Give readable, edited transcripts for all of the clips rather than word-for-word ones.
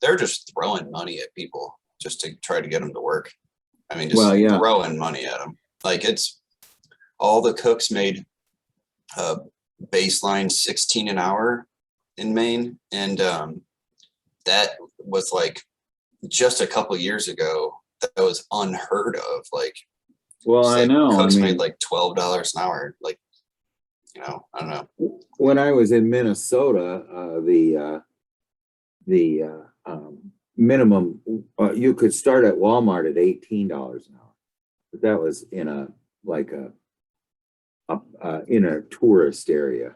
they're just throwing money at people just to try to get them to work. I mean, just Well, yeah. throwing money at them. Like, it's all the cooks made baseline 16 an hour in Maine, and that was like just a couple years ago. That was unheard of. Like, well, I know. Cooks I mean, made like $12 an hour. Like, I don't know. when I was in Minnesota, the minimum you could start at Walmart at $18 an hour, but that was in a in a tourist area.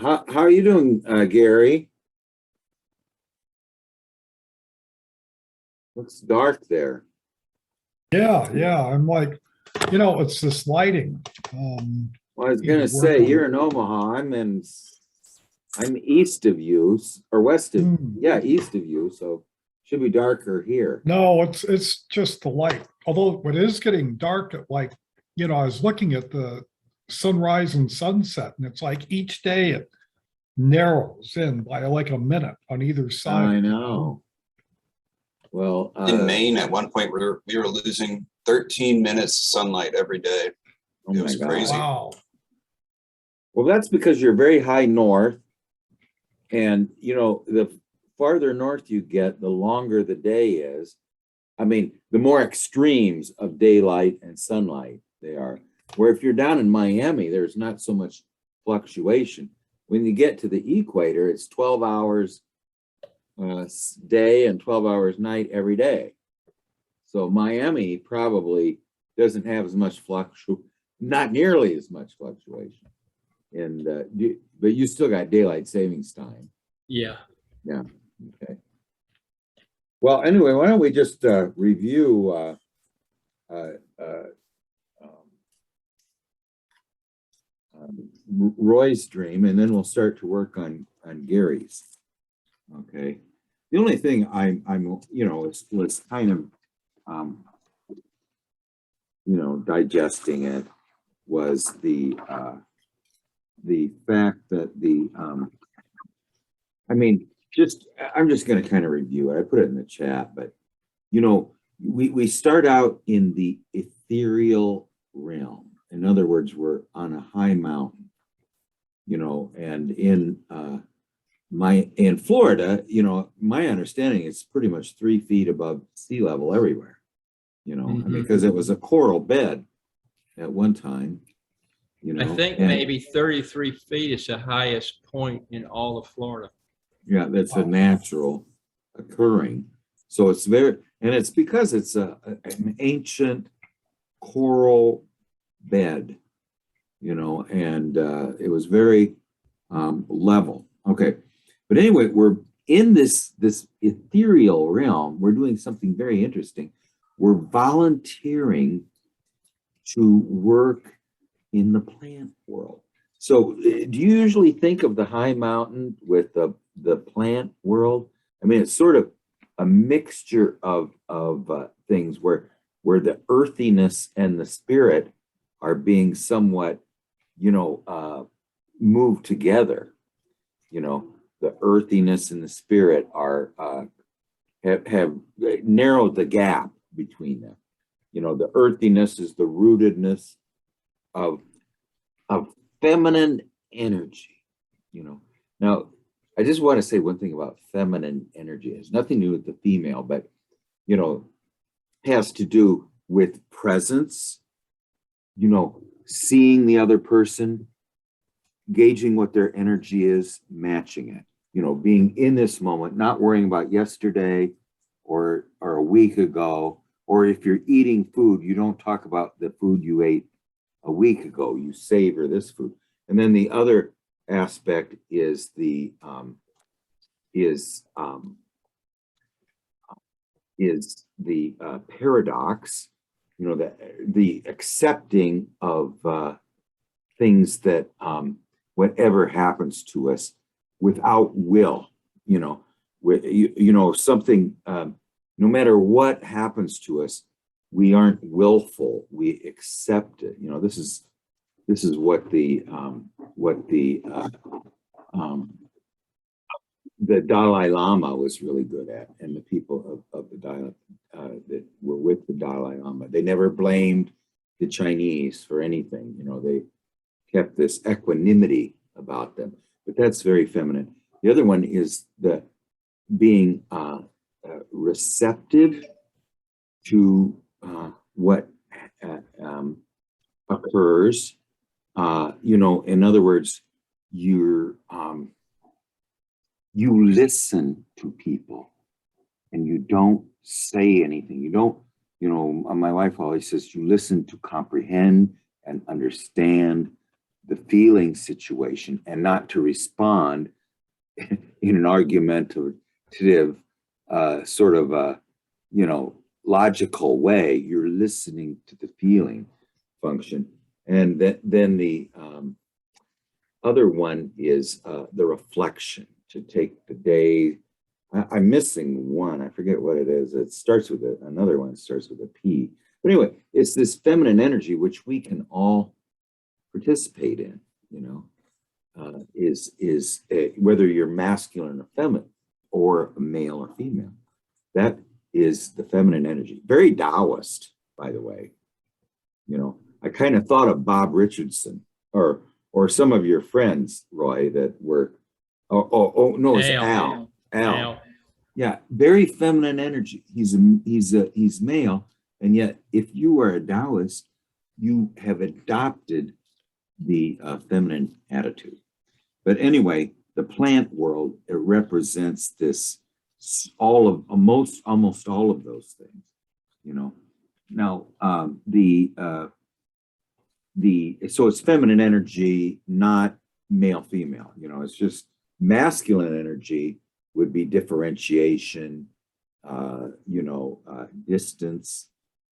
How are you doing, Gary? Looks dark there. Yeah. I'm like, it's this lighting. Well, I was gonna say, you're in Omaha. I'm east of you, or west of, east of you, so should be darker here. No, it's just the light. Although it is getting dark at I was looking at the sunrise and sunset, and it's like each day it narrows in by like a minute on either side. I know. Well, in Maine, at one point, we were losing 13 minutes of sunlight every day. It was crazy. Wow. Well, that's because you're very high north, and the farther north you get, the longer the day is. I mean, the more extremes of daylight and sunlight they are. Where if you're down in Miami, there's not so much fluctuation. When you get to the equator, it's 12 hours day and 12 hours night every day. So Miami probably doesn't have as much not nearly as much fluctuation. And but you still got daylight savings time. Yeah. Okay. Well, anyway, why don't we just review Roy's dream, and then we'll start to work on Gary's. Okay. The only thing I'm was kind of digesting it was the fact that I'm just going to kind of review it. I put it in the chat, but we start out in the ethereal realm. In other words, we're on a high mountain, and in Florida, my understanding is pretty much 3 feet above sea level everywhere, I mean, because it was a coral bed at one time, I think maybe 33 feet is the highest point in all of Florida. Yeah, that's a natural occurring. So it's it's because it's an ancient coral bed, and it was very level. Okay. But anyway, we're in this ethereal realm. We're doing something very interesting. We're volunteering to work in the plant world. So do you usually think of the high mountain with the plant world? I mean, it's sort of a mixture of things where the earthiness and the spirit are being somewhat, moved together. The earthiness and the spirit are have narrowed the gap between them. The earthiness is the rootedness of feminine energy. Now I just want to say one thing about feminine energy. It has nothing to do with the female, but has to do with presence, seeing the other person, gauging what their energy is, matching it, being in this moment, not worrying about yesterday or a week ago, or if you're eating food, you don't talk about the food you ate a week ago, you savor this food. And then the other aspect is the paradox, the accepting of things that whatever happens to us without will, something, no matter what happens to us, we aren't willful, we accept it. This is what the the Dalai Lama was really good at, and the people of the Dalai that were with the Dalai Lama. They never blamed the Chinese for anything. You know, they kept this equanimity about them. But that's very feminine. The other one is the being receptive to what occurs. You know, in other words, you listen to people and you don't say anything. You don't, you know, my wife always says you listen to comprehend and understand the feeling situation and not to respond in an argumentative sort of a, you know, logical way. You're listening to the feeling function. And then the other one is the reflection, to take the day. I'm missing one. I forget what it is. It starts with another one. It starts with a P. But anyway, it's this feminine energy which we can all participate in. You know, whether you're masculine or feminine, or male or female. That is the feminine energy. Very Taoist, by the way. You know, I kind of thought of Bob Richardson or some of your friends, Roy, that were. No, it's Al. Yeah, very feminine energy. He's male, and yet if you are a Taoist, you have adopted the feminine attitude. But anyway, the plant world, it represents this almost all of those things. You know, now so it's feminine energy, not male female. You know, it's just masculine energy would be differentiation, distance.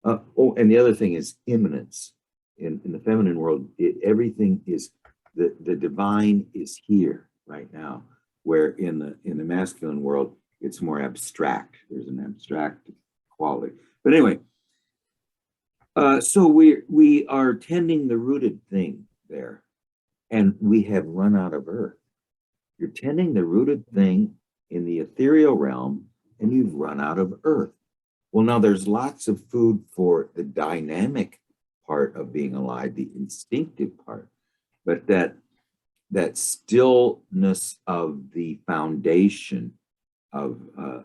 And the other thing is immanence. In the feminine world, everything is the divine is here right now, where in the masculine world, it's more abstract. There's an abstract quality. But anyway, so we are tending the rooted thing there, and we have run out of earth. You're tending the rooted thing in the ethereal realm, and you've run out of earth. Well, now there's lots of food for the dynamic part of being alive, the instinctive part, but that stillness of the foundation of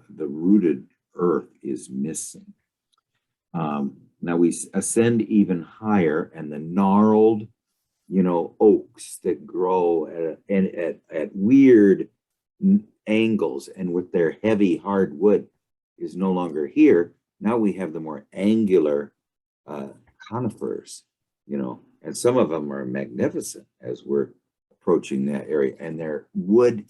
the rooted earth is missing. Now we ascend even higher, and the gnarled, oaks that grow at weird angles and with their heavy hard wood is no longer here. Now we have the more angular conifers, and some of them are magnificent as we're approaching that area, and their wood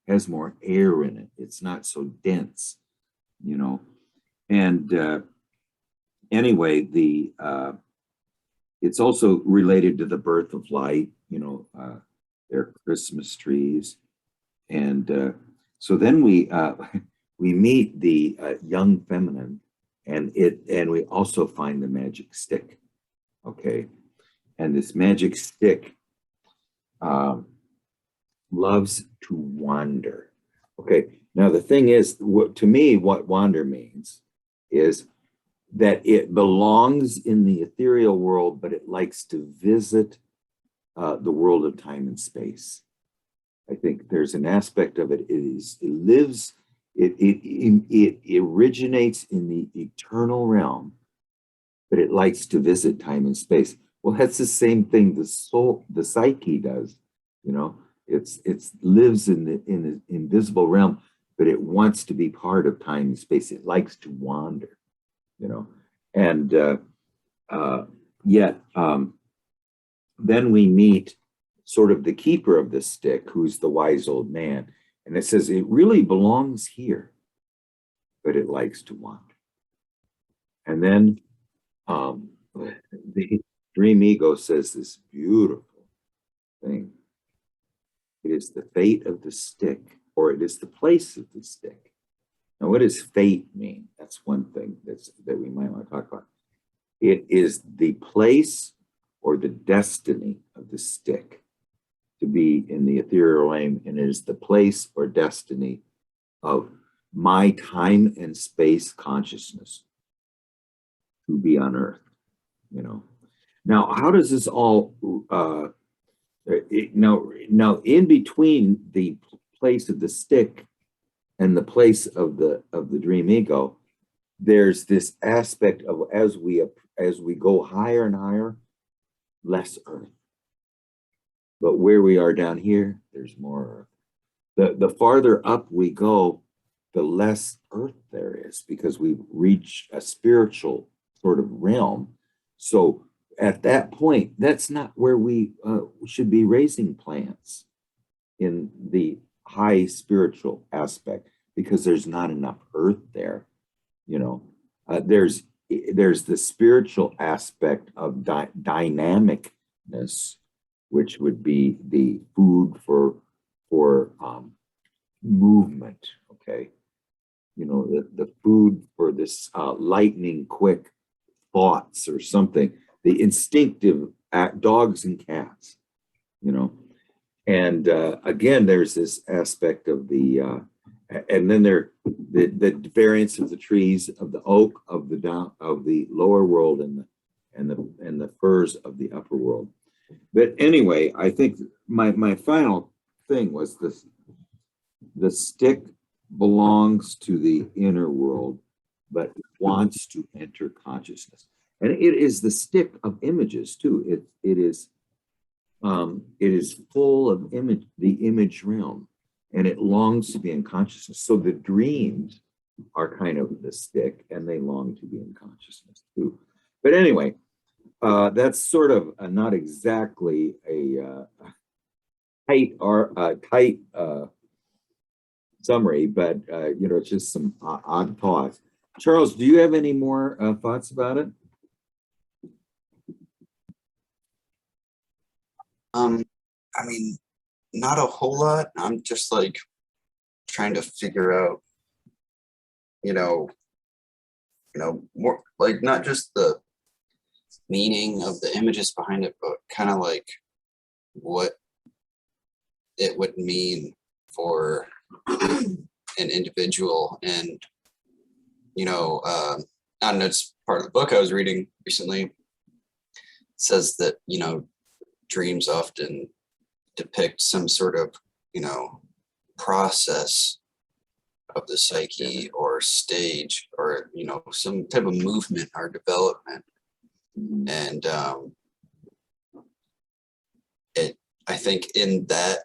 has more air in it. It's not so dense, and anyway, it's also related to the birth of light, their Christmas trees. And so then we meet the young feminine, and we also find the magic stick. Okay. And this magic stick loves to wander. Okay. Now the thing is, to me, what wander means is that it belongs in the ethereal world, but it likes to visit the world of time and space. I think there's an aspect of it. It originates in the eternal realm, but it likes to visit time and space. Well, that's the same thing the psyche does. It lives in the invisible realm, but it wants to be part of time and space. It likes to wander. And yet then we meet sort of the keeper of the stick, who's the wise old man. And it says it really belongs here, but it likes to wander. And then the dream ego says this beautiful thing. It is the fate of the stick, or it is the place of the stick. Now, what does fate mean? That's one thing that we might want to talk about. It is the place or the destiny of the stick. to be in the ethereal realm, and it is the place or destiny of my time and space consciousness to be on earth, you know. Now, how does this all now in between the place of the stick and the place of the dream ego, there's this aspect of as we go higher and higher, less earth. But where we are down here, there's more earth. The farther up we go, the less earth there is, because we've reached a spiritual sort of realm. So at that point, that's not where we should be raising plants in the high spiritual aspect, because there's not enough earth there. You know, there's the spiritual aspect of dynamicness, which would be the food for movement. Okay, you know, the food for this lightning quick thoughts or something, the instinctive dogs and cats, you know. And again, there's this aspect of the and then the variance of the trees, of the oak, of the lower world, and the firs of the upper world. But anyway, I think my final thing was this: the stick belongs to the inner world, but wants to enter consciousness. And it is the stick of images too. It is full of the image realm, and it longs to be in consciousness. So the dreams are kind of the stick, and they long to be in consciousness too. But anyway, that's sort of not exactly a tight summary, but you know, it's just some odd thoughts. Charles, do you have any more thoughts about it? I mean, not a whole lot. I'm just like trying to figure out, you know, more like not just the meaning of the images behind it, but kind of like what it would mean for an individual. And, you know, I don't know, it's part of the book I was reading recently. It says that, you know, dreams often depict some sort of, you know, process of the psyche or stage, or, you know, some type of movement or development. And I think in that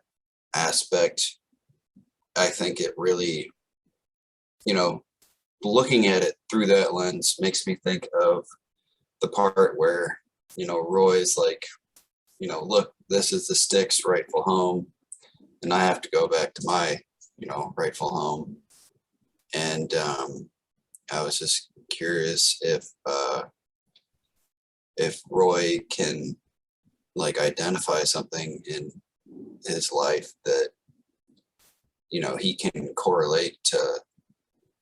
aspect, I think it really, you know, looking at it through that lens makes me think of the part where, you know, Roy's like, you know, look, this is the stick's rightful home, and I have to go back to my, you know, rightful home. And I was just curious if Roy can like identify something in his life that, you know, he can correlate to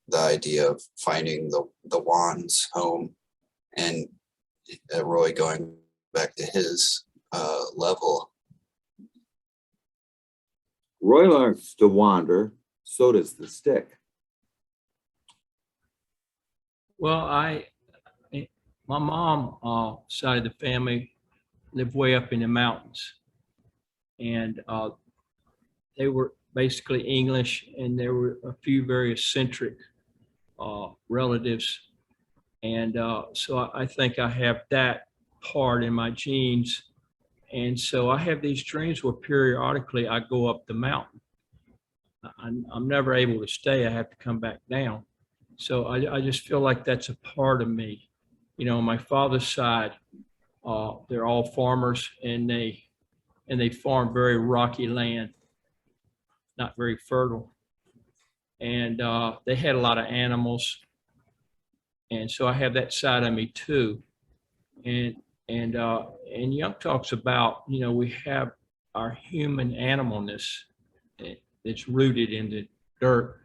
the idea of finding the wand's home, and Roy going back to his level. Roy likes to wander, so does the stick. Well, my mom side of the family lived way up in the mountains, and they were basically English, and there were a few very eccentric relatives, and so I think I have that part in my genes. And so I have these dreams where periodically I go up the mountain. I'm never able to stay. I have to come back down. So I just feel like that's a part of me. You know, on my father's side, they're all farmers, and they farm very rocky land, not very fertile. And they had a lot of animals. And so I have that side of me too. And Young talks about, you know, we have our human animalness that's rooted in the dirt,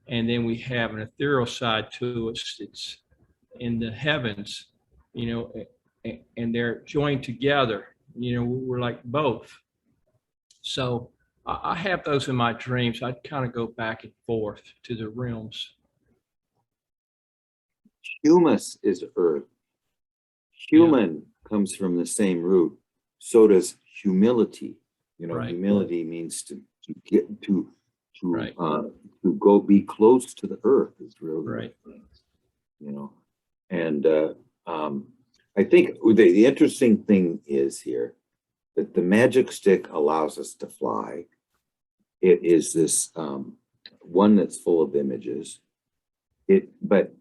and then we have an ethereal side to us. It's in the heavens, you know, and they're joined together. You know, we're like both. So I have those in my dreams. I kind of go back and forth to the realms. Humus is earth. Human comes from the same root. So does humility. You know, Right. humility means to get to Right. to go be close to the earth is really what Right. it means, you know. And I think the interesting thing is here that the magic stick allows us to fly. It is this one that's full of images. But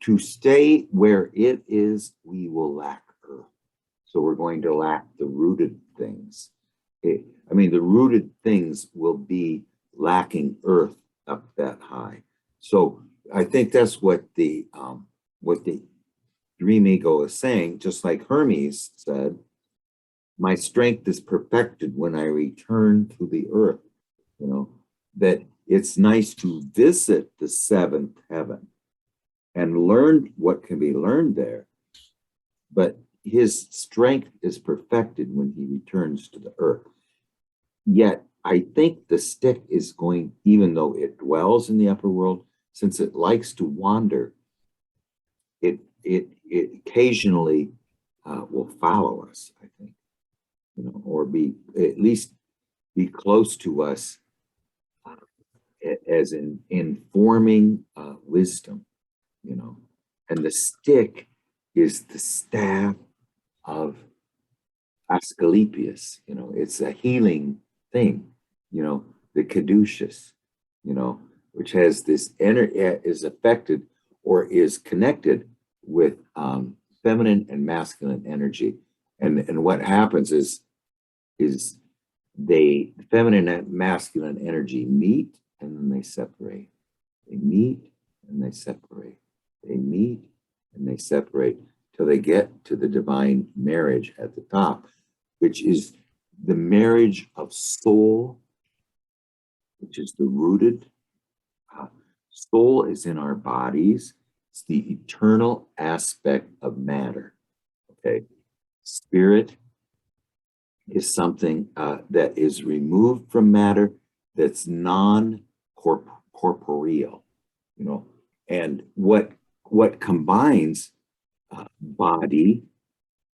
to stay where it is, we will lack earth. So we're going to lack the rooted things. The rooted things will be lacking earth up that high. So I think that's what the dream ego is saying, just like Hermes said, my strength is perfected when I return to the earth, you know, that it's nice to visit the seventh heaven and learn what can be learned there. But his strength is perfected when he returns to the earth. Yet I think the stick is going, even though it dwells in the upper world, since it likes to wander, it occasionally will follow us, I think, you know, or be at least be close to us as in informing wisdom, you know. And the stick is the staff of Asclepius, you know, it's a healing thing, you know, the caduceus, you know, which has this energy, is affected or is connected with feminine and masculine energy. And what happens is the feminine and masculine energy meet and then they separate. They meet and they separate. They meet and they separate till they get to the divine marriage at the top, which is the marriage of soul, which is the rooted. Soul is in our bodies. It's the eternal aspect of matter. Okay. Spirit is something that is removed from matter, that's non-corporeal, you know. And what combines body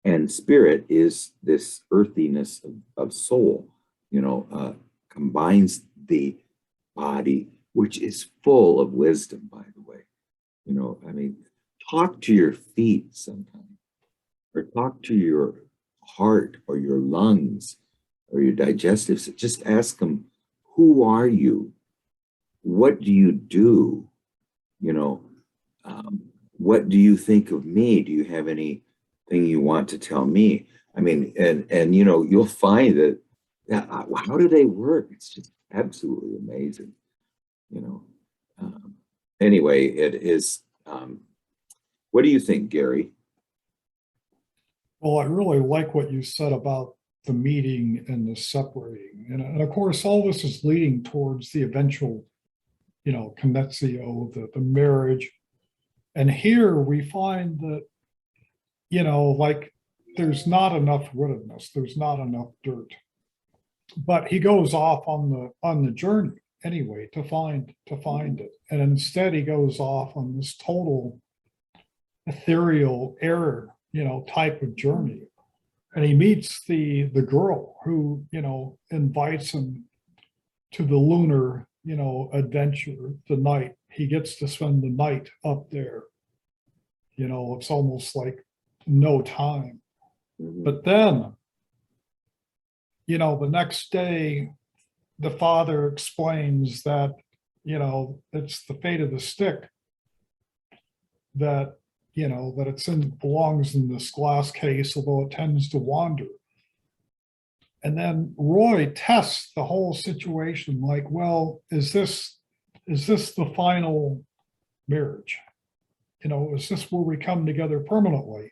and spirit is this earthiness of soul, you know, combines the body, which is full of wisdom, by the way. You know, I mean, talk to your feet sometimes, or talk to your heart or your lungs or your digestive system. Just ask them, who are you? What do you do? You know, what do you think of me? Do you have anything you want to tell me? I mean, and you know, you'll find that, how do they work? It's just absolutely amazing, you know. Anyway, it is, what do you think, Gary? Well, I really like what you said about the meeting and the separating. And of course, all this is leading towards the eventual, you know, connexio, the marriage. And here we find that, you know, like there's not enough rootedness, there's not enough dirt. But he goes off on the journey anyway to find it. And instead he goes off on this total ethereal error, you know, type of journey. And he meets the girl who, you know, invites him to the lunar, you know, adventure, the night. He gets to spend the night up there. You know, it's almost like no time. But then, you know, the next day, the father explains that, you know, it's the fate of the stick that, you know, that belongs in this glass case, although it tends to wander. And then Roy tests the whole situation like, well, is this the final marriage? You know, is this where we come together permanently?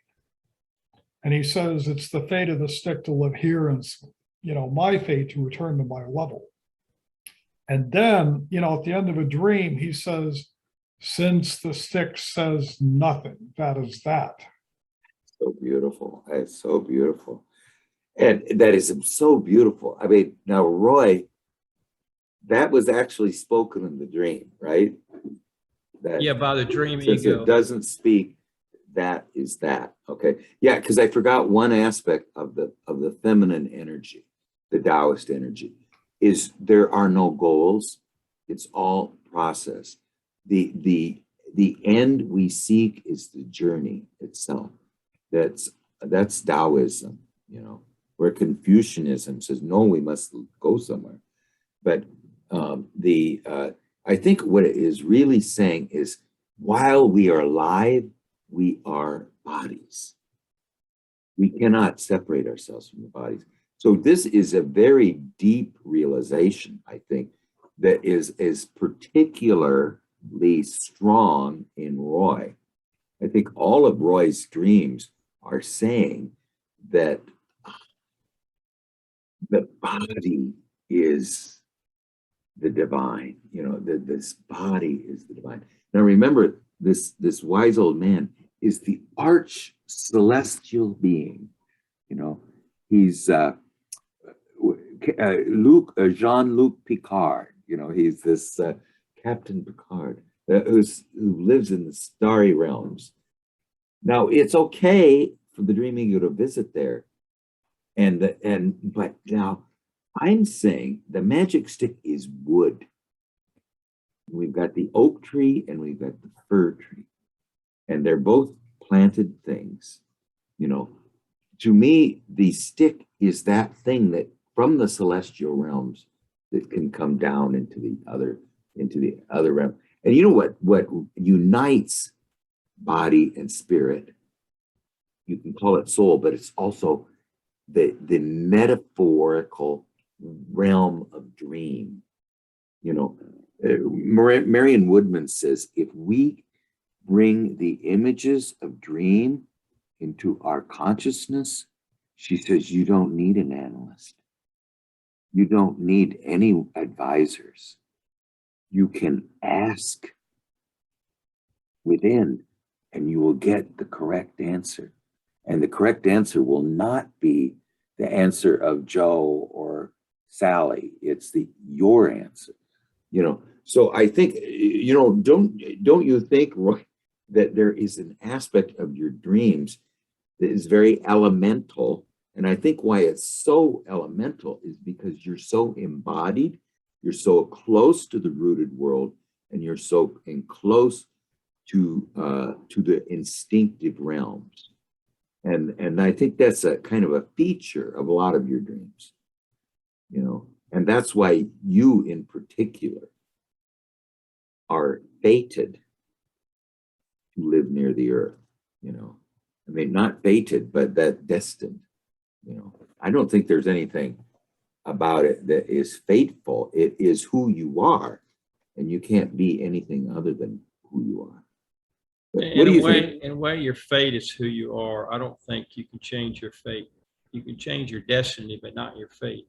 And he says, it's the fate of the stick to live here, and, you know, my fate to return to my level. And then, you know, at the end of a dream, he says, since the stick says nothing, that is that. So beautiful. It's so beautiful. And that is so beautiful. I mean, now Roy, that was actually spoken in the dream, right? That Yeah, by the dream since ego. it doesn't speak, that is that. Okay. Yeah, because I forgot one aspect of the feminine energy, the Taoist energy, is there are no goals. It's all process. The end we seek is the journey itself. That's Taoism, you know, where Confucianism says, no, we must go somewhere. But I think what it is really saying is, while we are alive, we are bodies. We cannot separate ourselves from the bodies. So this is a very deep realization, I think, that is particularly strong in Roy. I think all of Roy's dreams are saying that the body is the divine, you know, this body is the divine. Now remember, this wise old man is the arch celestial being, you know. He's Jean-Luc Picard, you know, he's this Captain Picard who lives in the starry realms. Now it's okay for the dream ego to visit there, but now I'm saying the magic stick is wood. We've got the oak tree and we've got the fir tree, and they're both planted things. You know, to me, the stick is that thing that from the celestial realms that can come down into the other realm. And you know what unites body and spirit? You can call it soul, but it's also the metaphorical realm of dream. You know, Marion Woodman says, if we bring the images of dream into our consciousness, she says, you don't need an analyst. You don't need any advisors. You can ask within and you will get the correct answer. And the correct answer will not be the answer of Joe or Sally. It's your answer, you know. So I think, you know, don't you think, Roy, that there is an aspect of your dreams that is very elemental? And I think why it's so elemental is because you're so embodied, you're so close to the rooted world, and you're so close to the instinctive realms. And I think that's a kind of a feature of a lot of your dreams, you know, and that's why you in particular are fated to live near the earth, you know. I mean, not fated, but that destined, you know. I don't think there's anything about it that is fateful. It is who you are, and you can't be anything other than who you are. But what do you think? In a way, your fate is who you are. I don't think you can change your fate. You can change your destiny, but not your fate.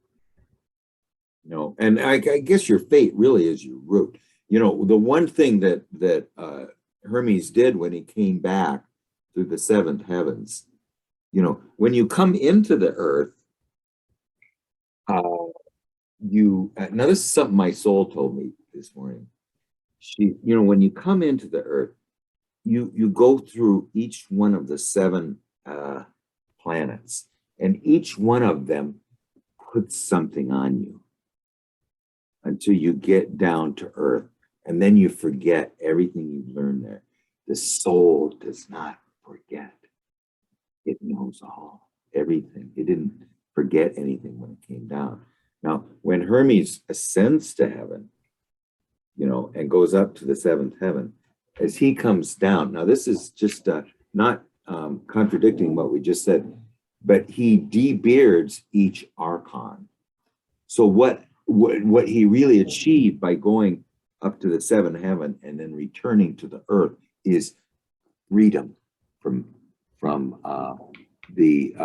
No, and I guess your fate really is your root. You know, the one thing that Hermes did when he came back through the seventh heavens, you know, when you come into the earth, now this is something my soul told me this morning. You know, when you come into the earth, you go through each one of the seven planets, and each one of them puts something on you until you get down to earth, and then you forget everything you've learned there. The soul does not forget. It knows all, everything. It didn't forget anything when it came down. Now, when Hermes ascends to heaven, you know, and goes up to the seventh heaven, as he comes down, now this is just not contradicting what we just said, but he debeards each archon. So what he really achieved by going up to the seventh heaven and then returning to the earth is freedom from the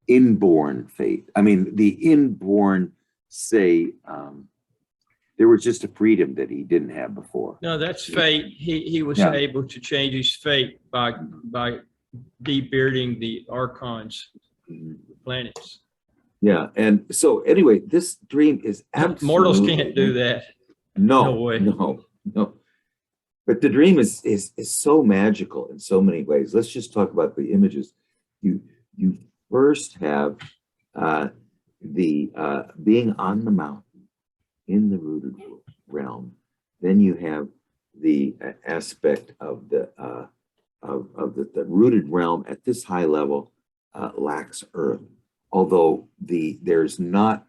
inborn fate. I mean, the inborn, say, there was just a freedom that he didn't have before. No, that's fate. He was able to change his fate by debearding the archons, planets. Yeah, and so anyway, this dream is absolutely Mortals can't do that. No, No way. no. But the dream is so magical in so many ways. Let's just talk about the images. You first have the being on the mountain in the rooted realm. Then you have the aspect of the rooted realm at this high level lacks earth. Although there's not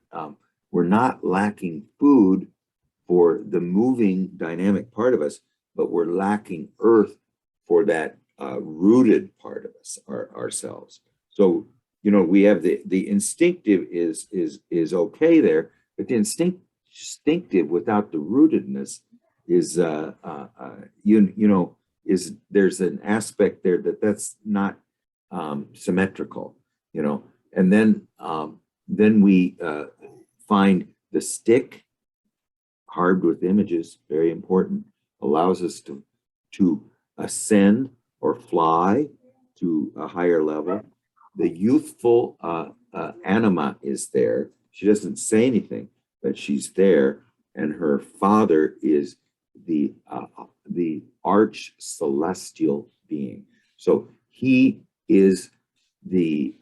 we're not lacking food for the moving dynamic part of us, but we're lacking earth for that rooted part of us, ourselves. So, we have the instinctive is okay there, but the instinctive without the rootedness is is there's an aspect there that's not symmetrical, and then we find the stick carved with images, very important, allows us to ascend or fly to a higher level. The youthful anima is there. She doesn't say anything, but she's there, and her father is the arch celestial being. So he is the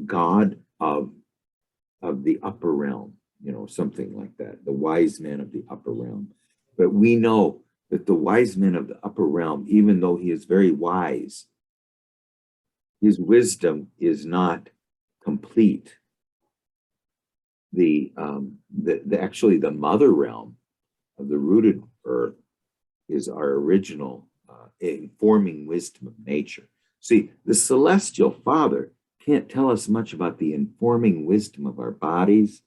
god of the upper realm, something like that, the wise men of the upper realm. But we know that the wise men of the upper realm, even though he is very wise, his wisdom is not complete. Actually the mother realm of the rooted earth is our original informing wisdom of nature. See, the celestial father can't tell us much about the informing wisdom of our bodies,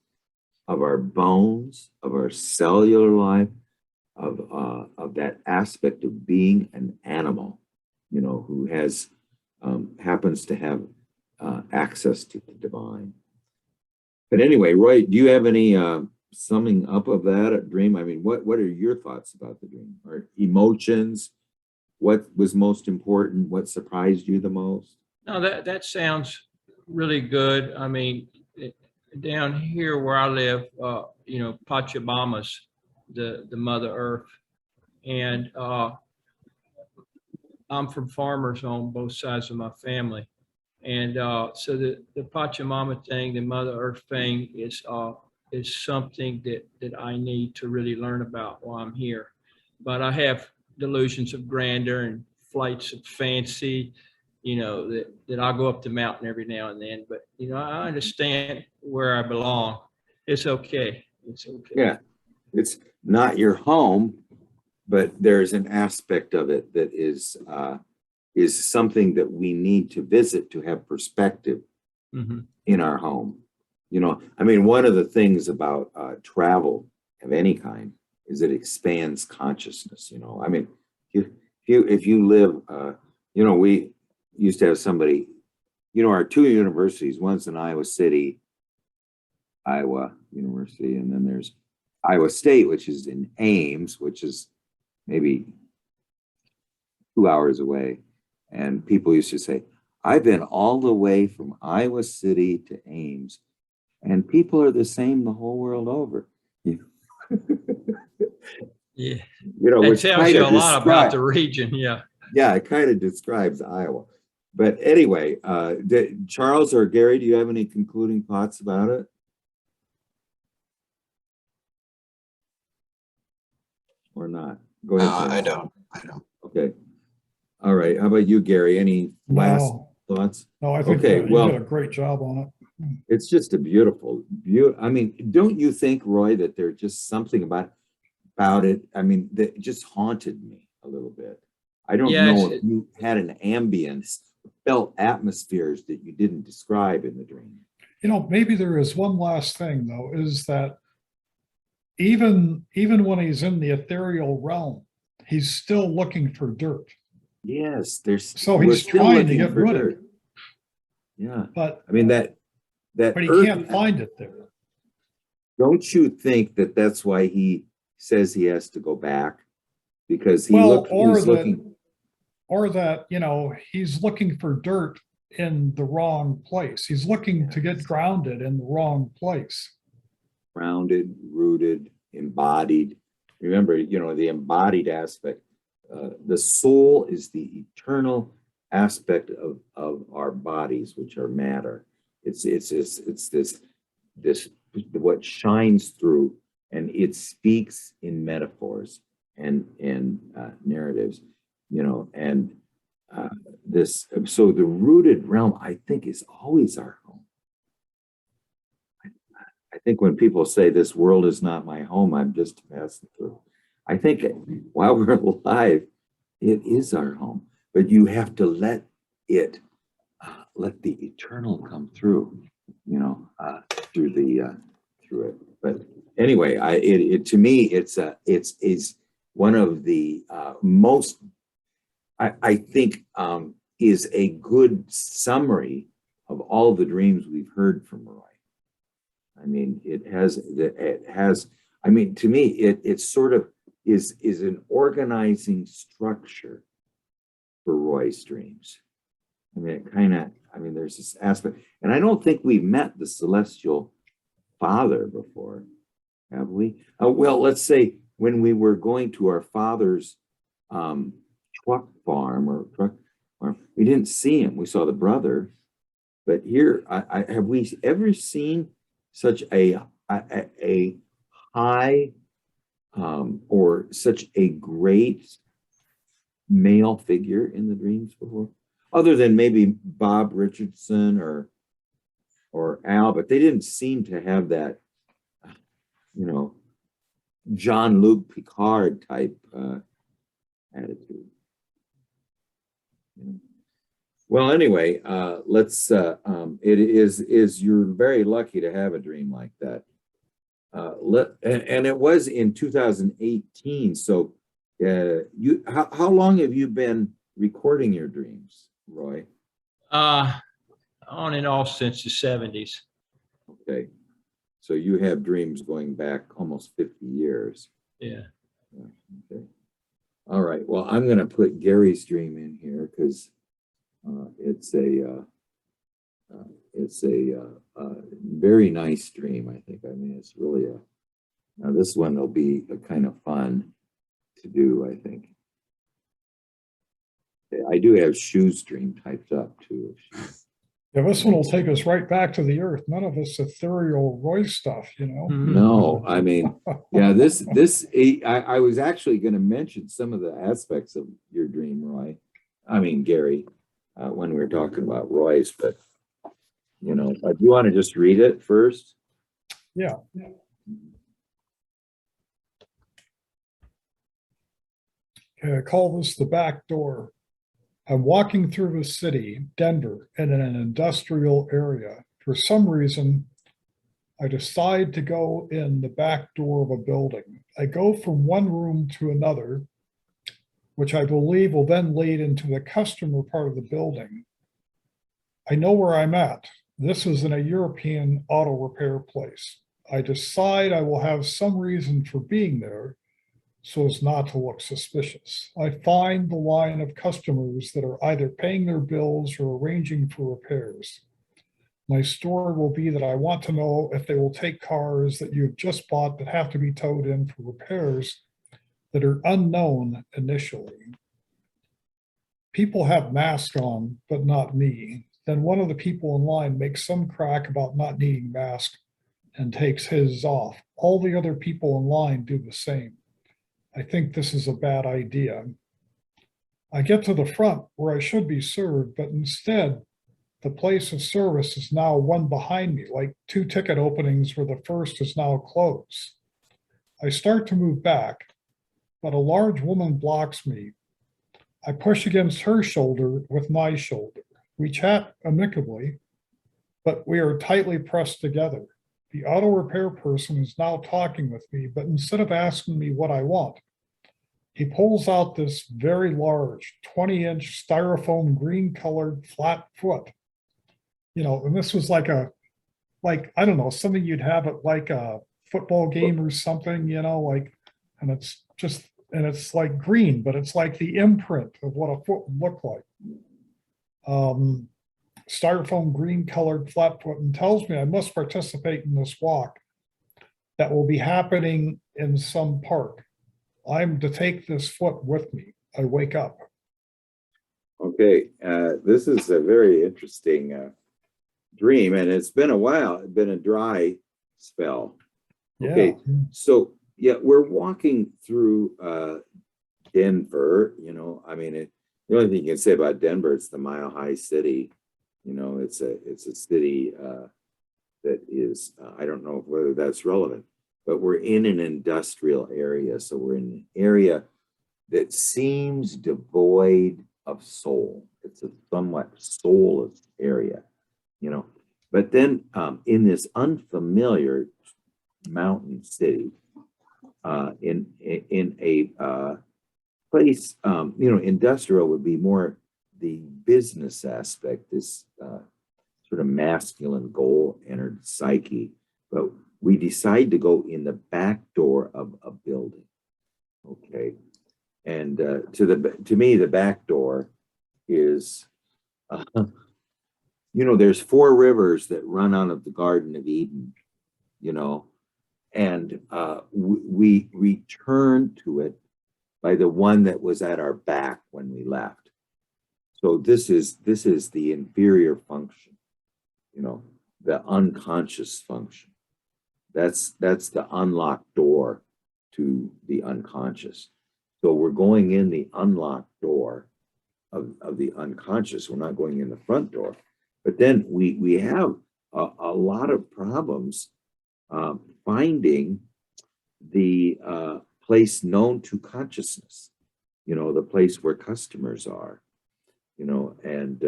of our bones, of our cellular life, of that aspect of being an animal, who has happens to have access to the divine. But anyway, Roy, do you have any summing up of that dream? I mean, what are your thoughts about the dream? Or emotions? What was most important? What surprised you the most? No, that sounds really good. I mean, down here where I live, Pachamama's the Mother Earth, and I'm from farmers on both sides of my family, and so the Pachamama thing, the Mother Earth thing, is something that I need to really learn about while I'm here. But I have delusions of grandeur and flights of fancy, that I'll go up the mountain every now and then. But I understand where I belong. It's okay. It's okay. Yeah, it's not your home, but there's an aspect of it that is something that we need to visit to have perspective in our home. I mean, one of the things about travel of any kind is it expands consciousness. I mean, if you live, we used to have somebody, our two universities, one's in Iowa City, Iowa University, and then there's Iowa State, which is in Ames, which is maybe 2 hours away. And people used to say, I've been all the way from Iowa City to Ames, and people are the same the whole world over. Yeah. Which it tells you a lot about the region. Yeah. Yeah, it kind of describes Iowa. But anyway, Charles or Gary, do you have any concluding thoughts about it? Or not? Go ahead. I Charles. don't. Okay. All right. How about you, Gary? Any last thoughts? No, I think you did a great job on it. It's just a beautiful. I mean, don't you think, Roy, that there's just something about it? I mean, that just haunted me a little bit. I don't know if you had an ambience, felt atmospheres that you didn't describe in the dream. Maybe there is one last thing, though, is that even when he's in the ethereal realm, he's still looking for dirt. Yes, so he's trying to get rooted. Yeah, but I mean that but he can't find it there. Don't you think that that's why he says he has to go back? Because he's looking, or that he's looking for dirt in the wrong place. He's looking to get grounded in the wrong place. Grounded, rooted, embodied. Remember, the embodied aspect. The soul is the eternal aspect of our bodies, which are matter. It's this what shines through, and it speaks in metaphors and narratives, and this. So the rooted realm, I think, is always our home. I think when people say this world is not my home, I'm just passing through. I think while we're alive, it is our home, but you have to let it, let the eternal come through, through it. But anyway, to me, it's one of the most, I think, is a good summary of all the dreams we've heard from Roy. I mean, it has, I mean, to me, it sort of is an organizing structure for Roy's dreams. I mean, there's this aspect, and I don't think we've met the celestial father before, have we? Well, let's say when we were going to our father's truck farm, we didn't see him. We saw the brother, but here, have we ever seen such a high or such a great male figure in the dreams before, other than maybe Bob Richardson or Al, but they didn't seem to have that, Jean-Luc Picard type attitude. Well, anyway, let's. It is you're very lucky to have a dream like that. And it was in 2018. So, how long have you been recording your dreams, Roy? On and off since the 70s. Okay, so you have dreams going back almost 50 years. Yeah. Okay. All right. Well, I'm going to put Gary's dream in here because it's a very nice dream, I think. I mean, it's really now this one will be a kind of fun to do, I think. I do have Shoe's dream typed up too. Yeah, this one will take us right back to the earth. None of this ethereal Roy stuff, No, I mean, yeah, I was actually going to mention some of the aspects of your dream, Roy. I mean, Gary, when we were talking about Roy's, but do you want to just read it first? Yeah. Okay, I call this the back door. I'm walking through a city, Denver, and in an industrial area. For some reason, I decide to go in the back door of a building. I go from one room to another, which I believe will then lead into the customer part of the building. I know where I'm at. This is in a European auto repair place. I decide I will have some reason for being there so as not to look suspicious. I find the line of customers that are either paying their bills or arranging for repairs. My story will be that I want to know if they will take cars that you've just bought that have to be towed in for repairs that are unknown initially. People have masks on, but not me. Then one of the people in line makes some crack about not needing masks and takes his off. All the other people in line do the same. I think this is a bad idea. I get to the front where I should be served, but instead, the place of service is now one behind me, like two ticket openings where the first is now closed. I start to move back, but a large woman blocks me. I push against her shoulder with my shoulder. We chat amicably, but we are tightly pressed together. The auto repair person is now talking with me, but instead of asking me what I want, he pulls out this very large 20-inch styrofoam green colored flat foot. And this was like I don't know, something you'd have at like a football game or something, and it's like green, but it's like the imprint of what a foot would look like. styrofoam green colored flat foot and tells me I must participate in this walk that will be happening in some park. I'm to take this foot with me. I wake up. Okay, this is a very interesting dream, and it's been a while. It's been a dry spell. Okay, Yeah. so yeah, we're walking through Denver. You know, I mean, the only thing you can say about Denver, it's the Mile High City. You know, it's a city that is I don't know whether that's relevant, but we're in an industrial area, so we're in an area that seems devoid of soul. It's a somewhat soulless area, you know. But then in this unfamiliar mountain city, in a place, you know, industrial would be more the business aspect, this sort of masculine goal-entered psyche. But we decide to go in the back door of a building, okay? And to me, the back door is, you know, there's 4 rivers that run out of the Garden of Eden, you know, and we return to it by the one that was at our back when we left. So this is the inferior function, you know, the unconscious function. That's the unlocked door to the unconscious. So we're going in the unlocked door of the unconscious. We're not going in the front door. But then we have a lot of problems finding the place known to consciousness, you know, the place where customers are, you know, and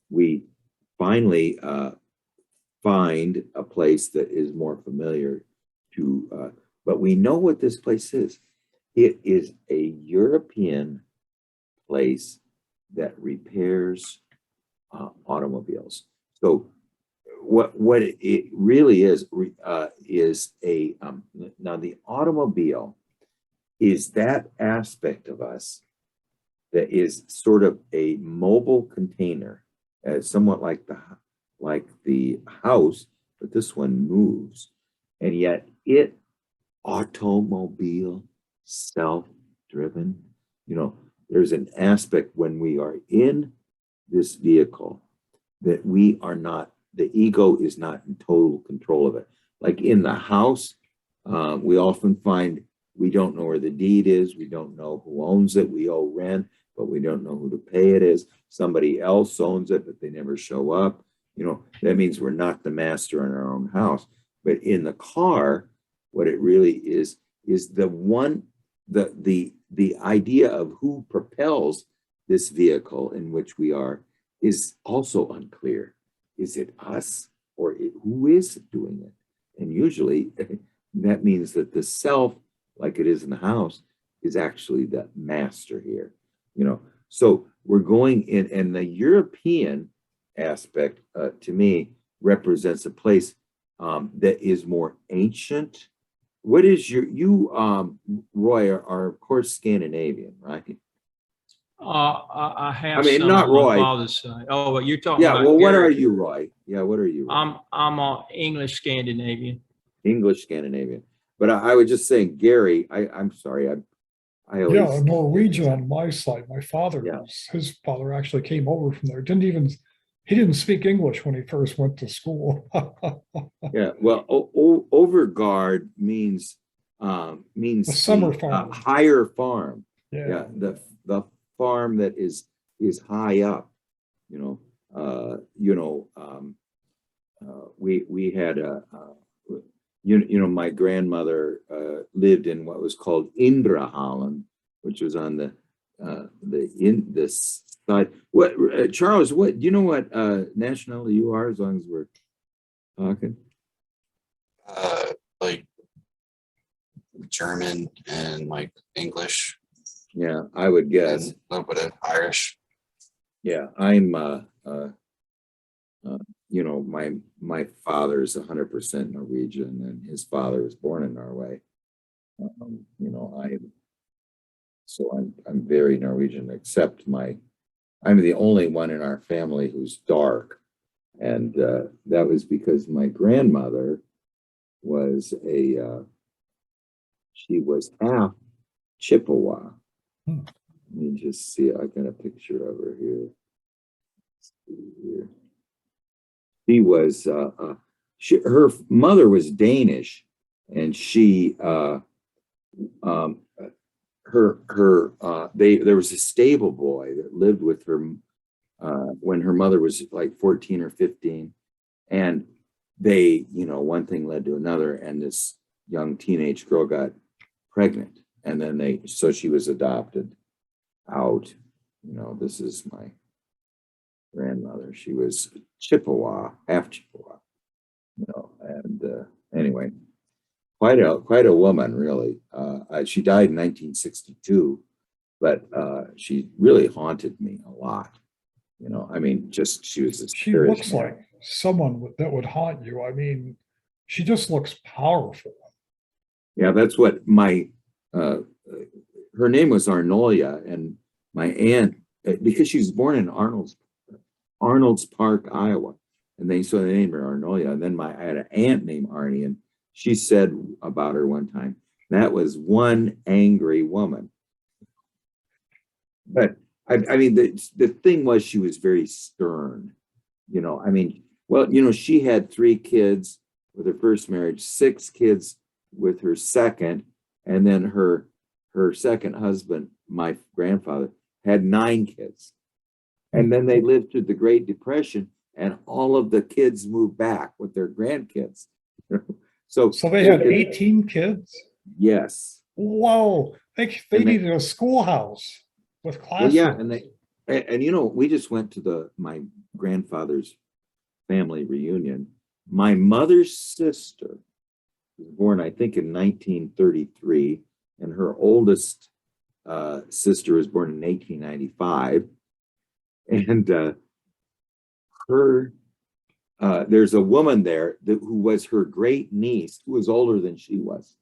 we finally find a place that is more familiar to, but we know what this place is. It is a European place that repairs automobiles. So what it really is a now the automobile is that aspect of us that is sort of a mobile container, somewhat like the house, but this one moves, and yet it automobile, self-driven. You know, there's an aspect when we are in this vehicle that we are not, the ego is not in total control of it. Like in the house, we often find we don't know where the deed is. We don't know who owns it. We owe rent, but we don't know who to pay it is. Somebody else owns it, but they never show up. You know, that means we're not the master in our own house. But in the car, what it really is the idea of who propels this vehicle in which we are is also unclear. Is it us or who is doing it? And usually that means that the self, like it is in the house, is actually the master here, you know. So we're going in, and the European aspect to me represents a place that is more ancient. What is Roy, are of course Scandinavian, right? I have. I mean, some not on my Roy. father's side. Oh, but you're talking Yeah, about well, what Gary. are you, Roy? Yeah, what are you, Roy? I'm English Scandinavian. English Scandinavian. But I was just saying, Gary, I'm sorry, I always. Yeah, Norwegian on my side. My father, Yeah. his father actually came over from there. He didn't speak English when he first went to school. Yeah, well, overguard means The summer farm. higher farm. Yeah. Yeah, the farm that is high up. You know, we had my grandmother lived in what was called Indra Holland, which was on the side. What Charles? What do you know? What nationality you are? As long as we're talking. Like German and like English Yeah, I would guess. and a little bit of Irish. Yeah, I'm. You know, my father is 100% Norwegian, and his father was born in Norway. You know, So I'm very Norwegian, except I'm the only one in our family who's dark. And that was because my grandmother was she was half Chippewa. Hmm. Let me just see, I got a picture of her here. She was, her mother was Danish, and she, there was a stable boy that lived with her when her mother was like 14 or 15, and they, one thing led to another, and this young teenage girl got pregnant, and then so she was adopted out. This is my grandmother. She was Chippewa, half Chippewa, and anyway, quite a woman, really. She died in 1962, but she really haunted me a lot. I mean, just she was this She looks charismatic. like someone that would haunt you. I mean, she just looks powerful. Yeah, that's what her name was Arnolia, and my aunt, because she was born in Arnold's Park, Iowa, and they named her Arnolia. And then I had an aunt named Arnie, and she said about her one time, that was one angry woman. But I mean, the thing was, she was very stern. I mean, well, she had 3 kids with her first marriage, 6 kids with her second, and then her second husband, my grandfather, had 9 kids. And then they lived through the Great Depression, and all of the kids moved back with their grandkids. So they had 18 kids? Yes. Whoa, they needed a schoolhouse with classrooms. Well, yeah, and we just went to my grandfather's family reunion. My mother's sister was born, I think, in 1933, and her oldest sister was born in 1895. And there's a woman there who was her great niece, who was older than she was.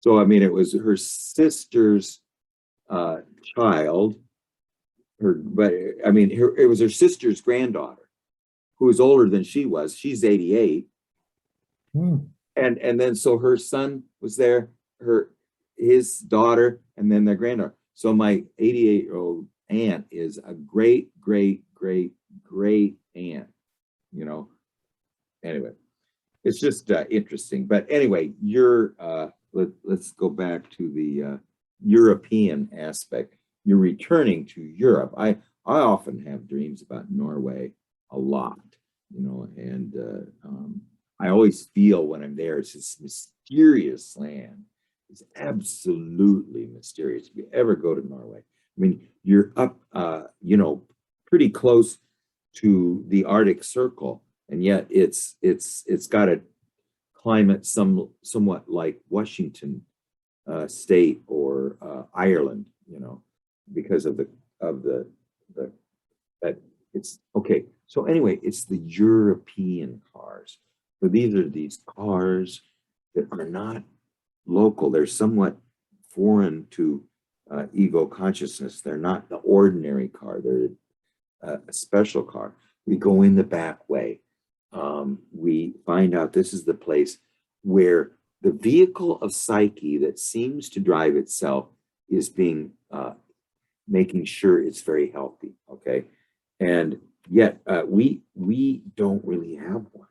So, I mean, it was her sister's child, it was her sister's granddaughter, who was older than she was. She's 88. Hmm. And then so her son was there, his daughter, and then their granddaughter. So my 88-year-old aunt is a great aunt, Anyway, it's just interesting. But anyway, let's go back to the European aspect. You're returning to Europe. I often have dreams about Norway a lot, and I always feel when I'm there, it's this mysterious land. It's absolutely mysterious. If you ever go to Norway, I mean, you're up, pretty close to the Arctic Circle, and yet it's got a climate somewhat like Washington State or Ireland, because of that it's okay. So anyway, it's the European cars. So these are these cars that are not local. They're somewhat foreign to ego consciousness. They're not the ordinary car. They're a special car. We go in the back way. We find out this is the place where the vehicle of psyche that seems to drive itself is being making sure it's very healthy. Okay, and yet we don't really have one.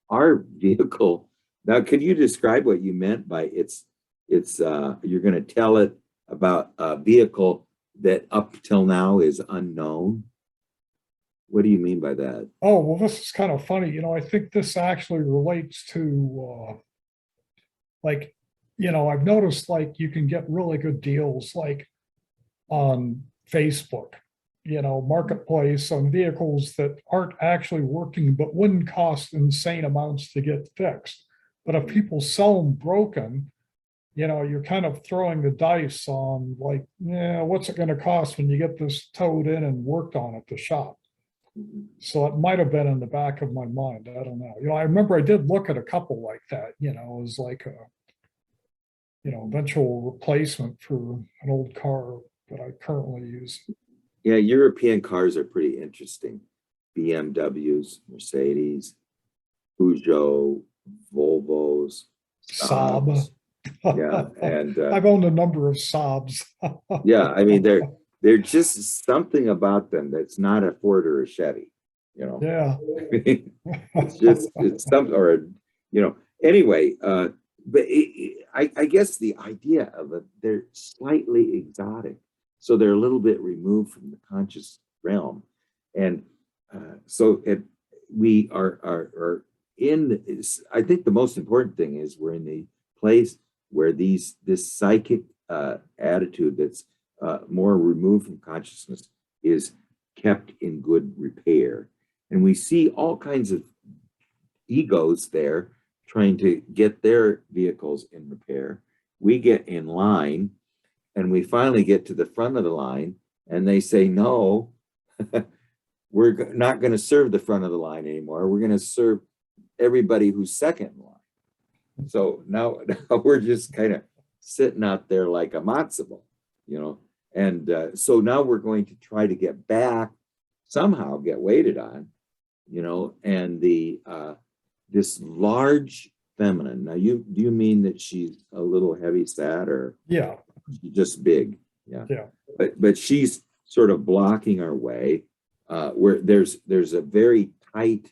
Our vehicle. Now, could you describe what you meant by it's you're going to tell it about a vehicle that up till now is unknown? What do you mean by that? Oh, well, this is kind of funny. I think this actually relates to I've noticed you can get really good deals on Facebook, marketplace on vehicles that aren't actually working, but wouldn't cost insane amounts to get fixed. But if people sell them broken, you're kind of throwing the dice on what's it going to cost when you get this towed in and worked on at the shop? So it might have been in the back of my mind. I don't know. I remember I did look at a couple like that, it was eventual replacement for an old car that I currently use. Yeah, European cars are pretty interesting. BMWs, Mercedes, Peugeot, Volvos, Saab. Saabs. Yeah, and I've owned a number of Saabs. yeah, I mean they're just something about them that's not a Ford or a Chevy, you know. Yeah. It's something or a, you know. Anyway, but I guess the idea of it, they're slightly exotic, so they're a little bit removed from the conscious realm, and so we are in. I think the most important thing is we're in the place where this psychic attitude that's more removed from consciousness is kept in good repair, and we see all kinds of egos there trying to get their vehicles in repair. We get in line and we finally get to the front of the line and they say, no, we're not going to serve the front of the line anymore. We're going to serve everybody who's second in line. So now we're just kind of sitting out there like a matzo ball, you know. And so now we're going to try to get back, somehow get waited on, you know, and this large feminine. Now, do you mean that she's a little heavy set or Yeah. just big? Yeah. Yeah. But she's sort of blocking our way. Where there's a very tight,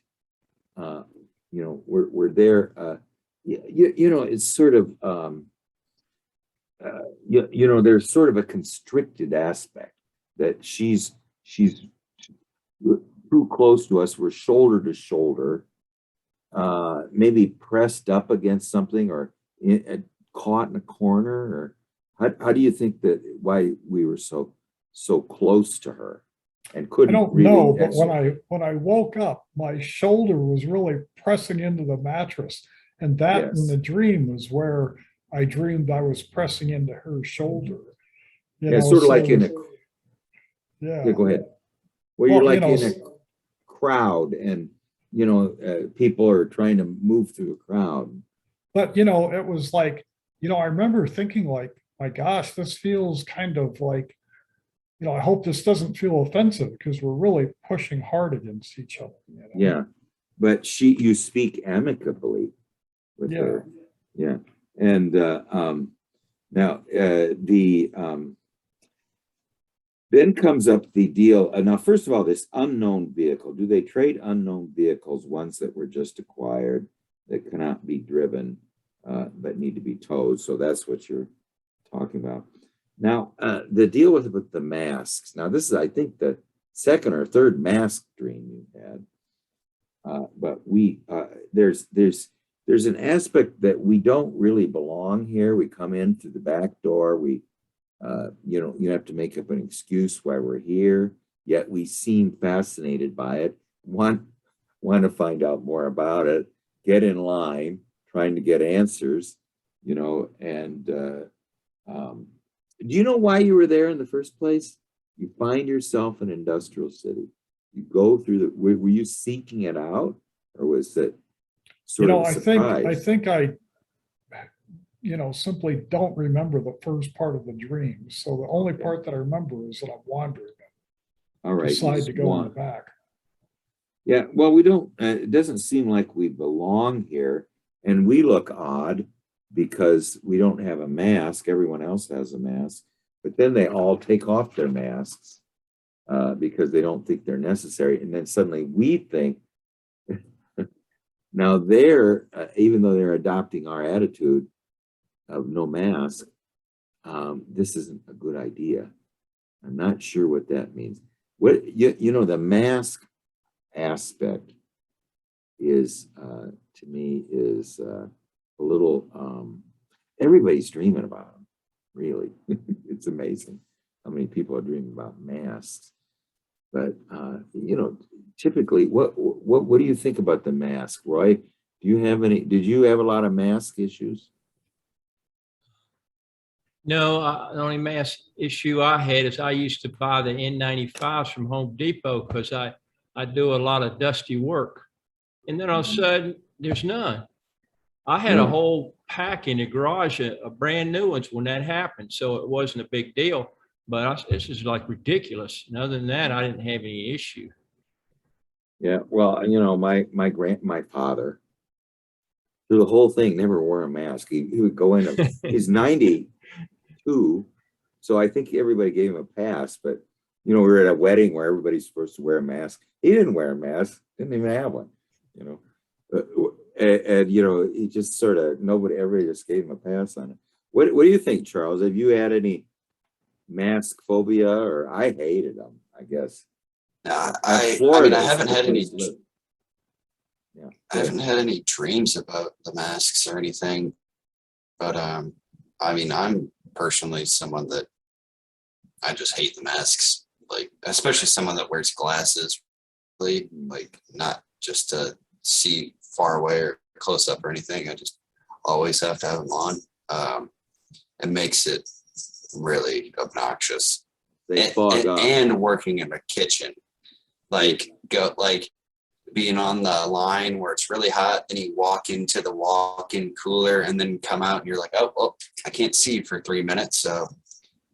you know, we're there. You know, it's sort of you know, there's sort of a constricted aspect that she's too close to us. We're shoulder to shoulder. Maybe pressed up against something or caught in a corner, or how do you think that why we were so close to her and couldn't I don't really know, but when I woke up, my shoulder was really pressing into the mattress, and that in Yes. the dream was where I dreamed I was pressing into her shoulder. Yeah, sort of like in a yeah. go ahead. Well, Well, you're you like know, in a crowd and you know people are trying to move through the crowd. But it was like, I remember thinking like, my gosh, this feels kind of like, I hope this doesn't feel offensive because we're really pushing hard against each other. Yeah, but you speak amicably with Yeah. her. Yeah, and now then comes up the deal. Now, first of all, this unknown vehicle. Do they trade unknown vehicles, ones that were just acquired that cannot be driven, but need to be towed? So that's what you're talking about. Now, the deal with the masks. Now, this is, I think, the second or third mask dream you've had. But there's an aspect that we don't really belong here. We come in through the back door. You have to make up an excuse why we're here, yet we seem fascinated by it, want to find out more about it, get in line, trying to get answers, and do you know why you were there in the first place? You find yourself in an industrial city. You go through were you seeking it out, or was it sort of a surprise? I think I simply don't remember the first part of the dream. So the only part that I remember is that I'm wandering. All right. Decide to go in the back. Yeah. Well, we don't, it doesn't seem like we belong here, and we look odd because we don't have a mask. Everyone else has a mask, but then they all take off their masks because they don't think they're necessary. And then suddenly we think, now they're, even though they're adopting our attitude of no mask, this isn't a good idea. I'm not sure what that means. What the mask aspect is to me is a little everybody's dreaming about them, really. It's amazing how many people are dreaming about masks. But typically, what do you think about the mask, Roy? Did you have a lot of mask issues? No, the only mask issue I had is I used to buy the N95s from Home Depot because I do a lot of dusty work. And then all of a sudden, there's none. I had a Yeah. whole pack in the garage of brand new ones when that happened, so it wasn't a big deal. But this is like ridiculous. And other than that, I didn't have any issue. Yeah, well, my father through the whole thing never wore a mask. He would go in. He's 92, so I think everybody gave him a pass. But we were at a wedding where everybody's supposed to wear a mask. He didn't wear a mask. Didn't even have one. And he just sort of everybody just gave him a pass on it. What do you think, Charles? Have you had any mask phobia? Or I hated them, I guess. I haven't had any. Yeah, I haven't had any dreams about the masks or anything, but I'm personally someone that I just hate the masks. Like, especially someone that wears glasses, like not just to see far away or close up or anything. I just always have to have them on. It makes it really obnoxious. they fog up. And working in a kitchen, being on the line where it's really hot, and you walk into the walk-in cooler and then come out and you're like, oh, well, I can't see for 3 minutes. So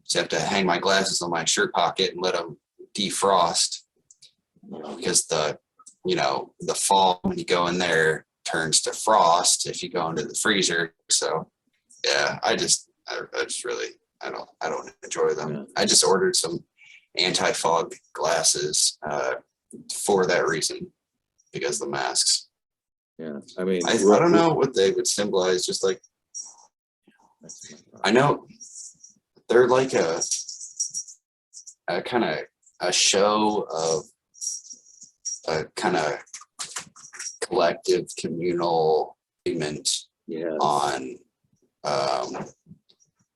just have to hang my glasses on my shirt pocket and let them defrost, because the fall, when you go in there, turns to frost if you go into the freezer. So yeah, I just really, I don't enjoy them. Yeah. I just ordered some anti-fog glasses for that reason, because the masks. Yeah, I mean, I don't know what they would symbolize. Just like, I know they're like a kind of a show of a kind of collective communal agreement Yeah, on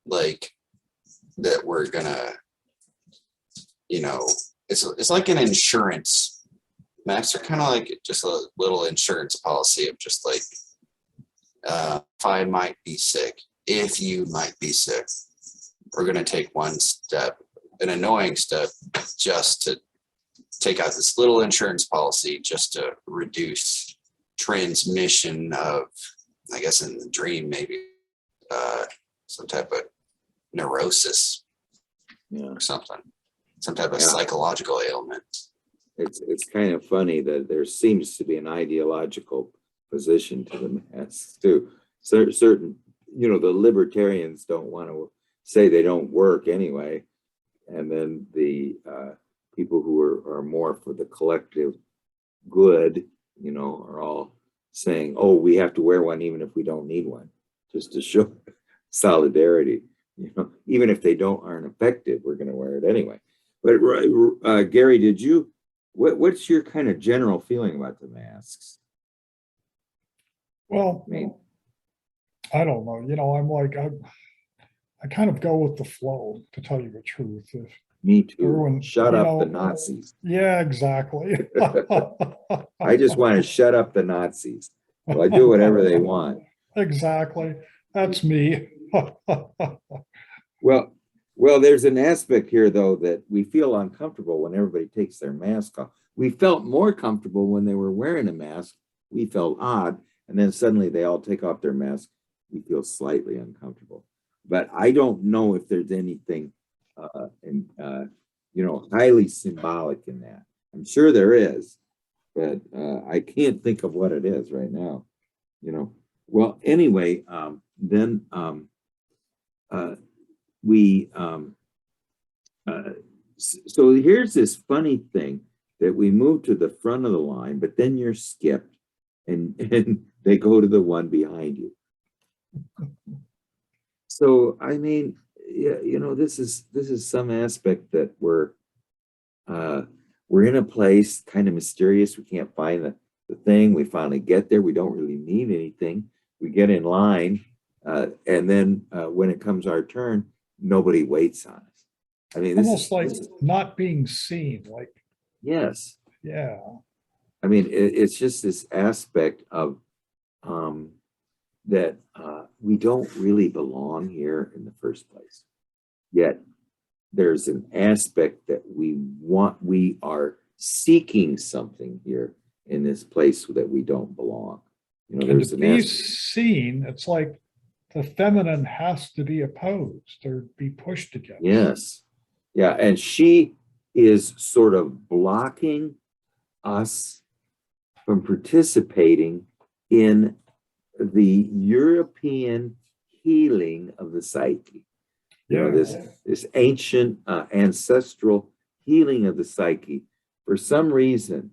like that we're gonna, it's like an insurance. Masks are kind of like just a little insurance policy of just like, if I might be sick, if you might be sick, we're going to take one step, an annoying step, just to take out this little insurance policy just to reduce transmission of, I guess in the dream, maybe some type of neurosis yeah. or something, some type of Yeah. psychological ailment. It's kind of funny that there seems to be an ideological position to the masks too. Certain, the libertarians don't want to say they don't work anyway, and then the people who are more for the collective good, are all saying, "Oh, we have to wear one even if we don't need one," just to show solidarity. Even if they aren't effective, we're going to wear it anyway. But Gary, what's your kind of general feeling about the masks? Well, I mean, I don't know. I'm like, I kind of go with the flow, to tell you the truth. If me too. everyone, Shut up the Nazis. Yeah, exactly. I just want to shut up the Nazis. Well, I do whatever they want. Exactly. That's me. Well, there's an aspect here, though, that we feel uncomfortable when everybody takes their mask off. We felt more comfortable when they were wearing a mask. We felt odd. And then suddenly they all take off their mask. We feel slightly uncomfortable. But I don't know if there's anything, highly symbolic in that. I'm sure there is, but I can't think of what it is right now. Well, anyway, then so here's this funny thing that we move to the front of the line, but then you're skipped and they go to the one behind you. So, I mean, this is some aspect that we're in a place kind of mysterious. We can't find the thing. We finally get there. We don't really need anything. We get in line. And then when it comes our turn, nobody waits on us. I mean, Almost like not being seen. Like, yes. yeah. I mean, it's just this aspect of that we don't really belong here in the first place. Yet there's an aspect that we are seeking something here in this place that we don't belong. You know, And there's to an be S. seen, it's like the feminine has to be opposed or be pushed against. Yes. Yeah. And she is sort of blocking us from participating in the European healing of the psyche. You know, this ancient ancestral healing of the psyche. For some reason,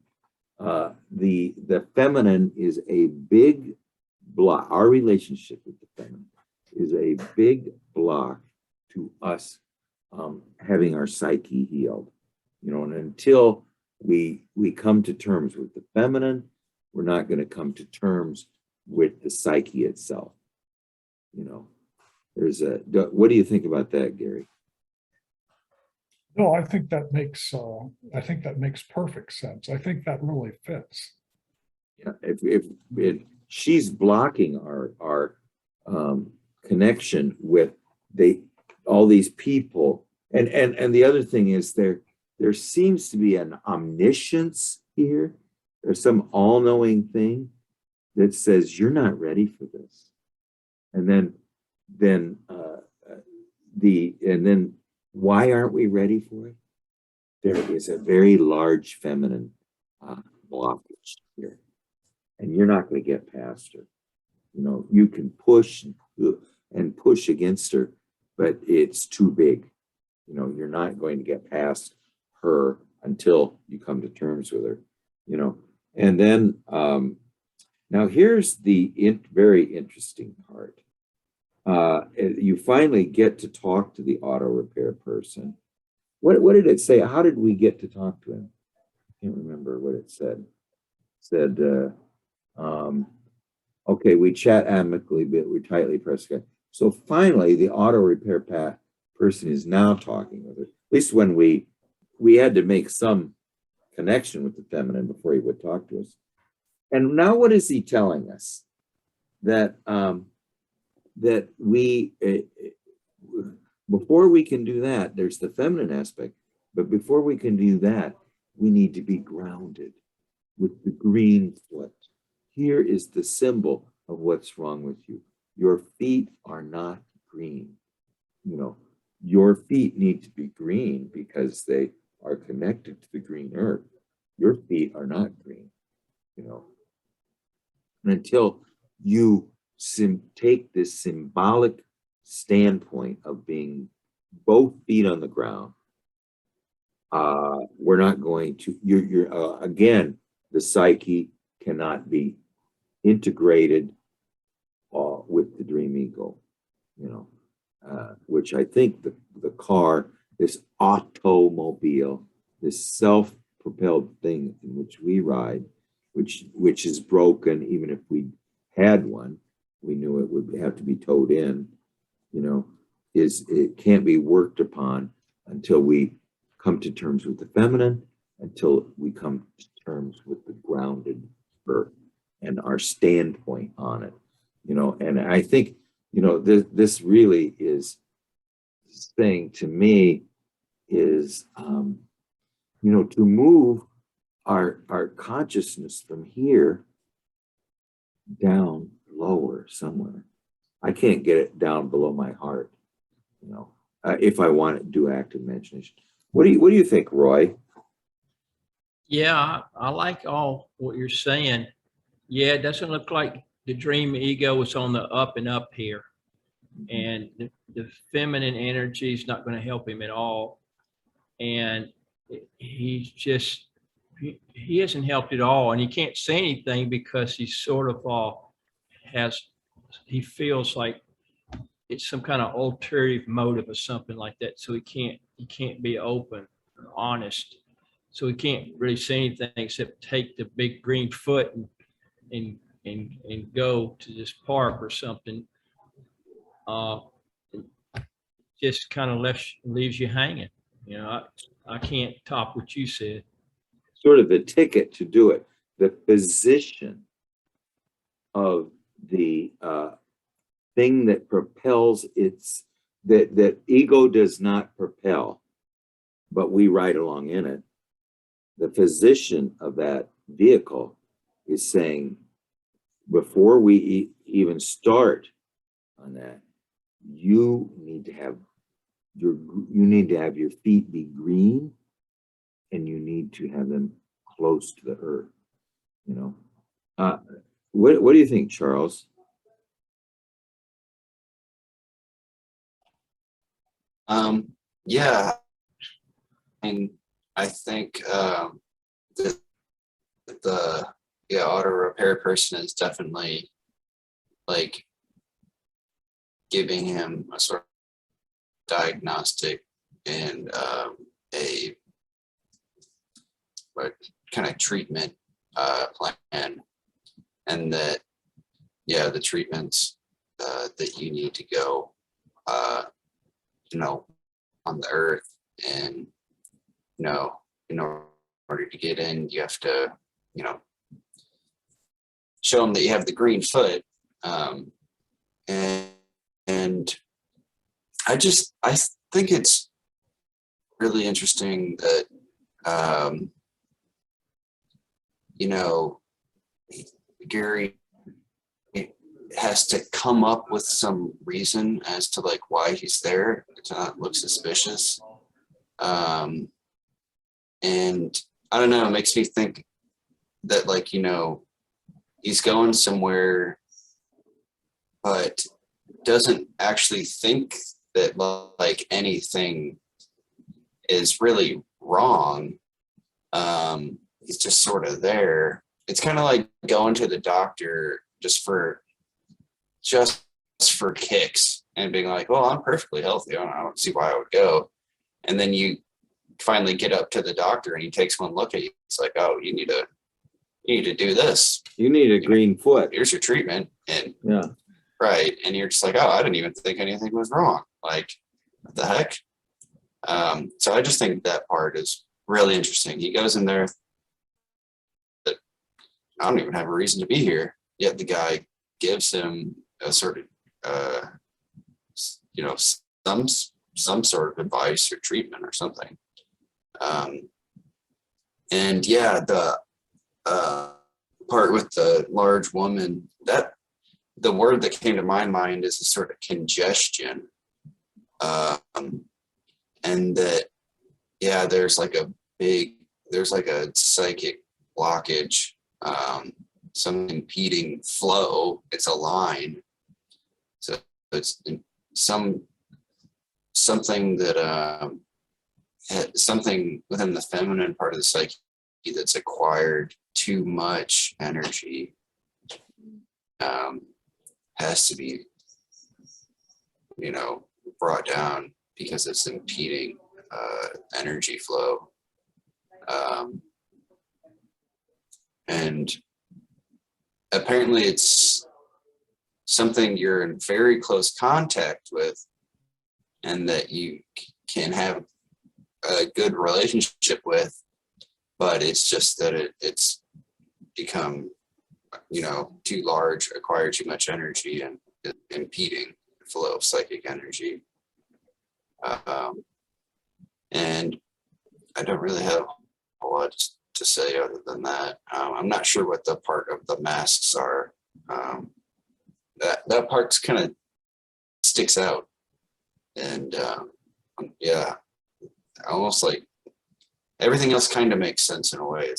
the feminine is a big block. Our relationship with the feminine is a big block to us having our psyche healed. You know, and until we come to terms with the feminine, we're not going to come to terms with the psyche itself. You know, what do you think about that, Gary? No, I think that makes perfect sense. I think that really fits. Yeah, if she's blocking our connection with all these people, and the other thing is there seems to be an omniscience here. There's some all-knowing thing that says you're not ready for this, and then why aren't we ready for it? There is a very large feminine blockage here, and you're not going to get past her. You know, you can push and push against her, but it's too big. You know, you're not going to get past her until you come to terms with her. You know, and then now here's the very interesting part. You finally get to talk to the auto repair person. What did it say? How did we get to talk to him? I can't remember what it said. It said, okay, we chat amicably, but we're tightly pressed. So finally, the auto repair person is now talking with her. At least when we had to make some connection with the feminine before he would talk to us. And now what is he telling us? That that we, before we can do that, there's the feminine aspect, but before we can do that, we need to be grounded with the green foot. Here is the symbol of what's wrong with you. Your feet are not green. You know, your feet need to be green because they are connected to the green earth. Your feet are not green, you know. And until you take this symbolic standpoint of being both feet on the ground, we're not going to, you're again, the psyche cannot be integrated with the dream ego, you know, which I think the car, this automobile, this self-propelled thing in which we ride, which is broken, even if we had one, we knew it would have to be towed in, you know, it can't be worked upon until we come to terms with the feminine, until we come to terms with the grounded earth and our standpoint on it, you know. And I think, you know, this really is saying to me is, you know, to move our consciousness from here down lower somewhere. I can't get it down below my heart, you know, if I want to do active imagination. What do you think, Roy? Yeah, I like all what you're saying. Yeah, it doesn't look like the dream ego is on the up and up here. And the feminine energy is not going to help him at all. And he's just, he hasn't helped at all. And he can't say anything because he's sort of he feels like it's some kind of ulterior motive or something like that. So he can't be open or honest. So he can't really say anything except take the big green foot and go to this park or something. Just kind of leaves you hanging. You know, I can't top what you said. Sort of the ticket to do it, the position of the thing that propels that ego does not propel, but we ride along in it. The position of that vehicle is saying, before we even start on that, you need to have your feet be green, and you need to have them close to the earth. You know, what do you think, Charles? Yeah, and I think the, the auto repair person is definitely like giving him a sort of diagnostic and a kind of treatment plan, and that the treatments that you need to go on the earth, and in order to get in, you have to show them that you have the green foot, and I think it's really interesting that Gary has to come up with some reason as to like why he's there to not look suspicious. And I don't know, it makes me think that like, he's going somewhere, but doesn't actually think that like anything is really wrong. He's just sort of there. It's kind of like going to the doctor just for kicks and being like, well, I'm perfectly healthy. I don't see why I would go. And then you finally get up to the doctor and he takes one look at you. It's like, oh, you need to do this. You need a green foot. Here's your treatment. And yeah. Right. And you're just like, oh, I didn't even think anything was wrong. Like, what the heck? So I just think that part is really interesting. He goes in there that I don't even have a reason to be here. Yet the guy gives him a sort of, some sort of advice or treatment or something. And yeah, the part with the large woman, that the word that came to my mind is a sort of congestion. And that, there's like a psychic blockage, some impeding flow. It's a line. So it's something that, something within the feminine part of the psyche that's acquired too much energy, has to be, brought down because it's impeding energy flow. And apparently it's something you're in very close contact with, and that you can have a good relationship with, but it's just that it's become, too large, acquired too much energy, and impeding the flow of psychic energy. And I don't really have a lot to say other than that. I'm not sure what the part of the masks are. That part's kind of sticks out, and almost like everything else kind of makes sense in a way.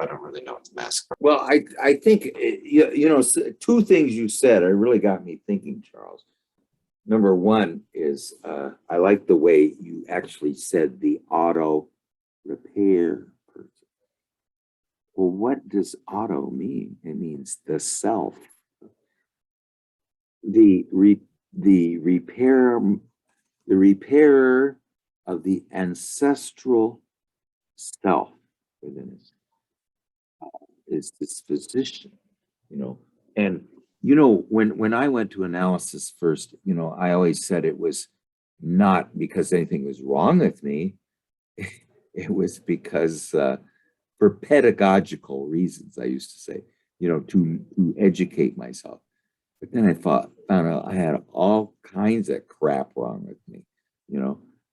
I don't really know what the masks are. Well, I think, two things you said really got me thinking, Charles. Number one is I like the way you actually said the auto repair person. Well, what does auto mean? It means the self. The repairer of the ancestral self within us is this physician, and when I went to analysis first, I always said it was not because anything was wrong with me. It was because for pedagogical reasons, I used to say, to educate myself. But then I found out I had all kinds of crap wrong with me.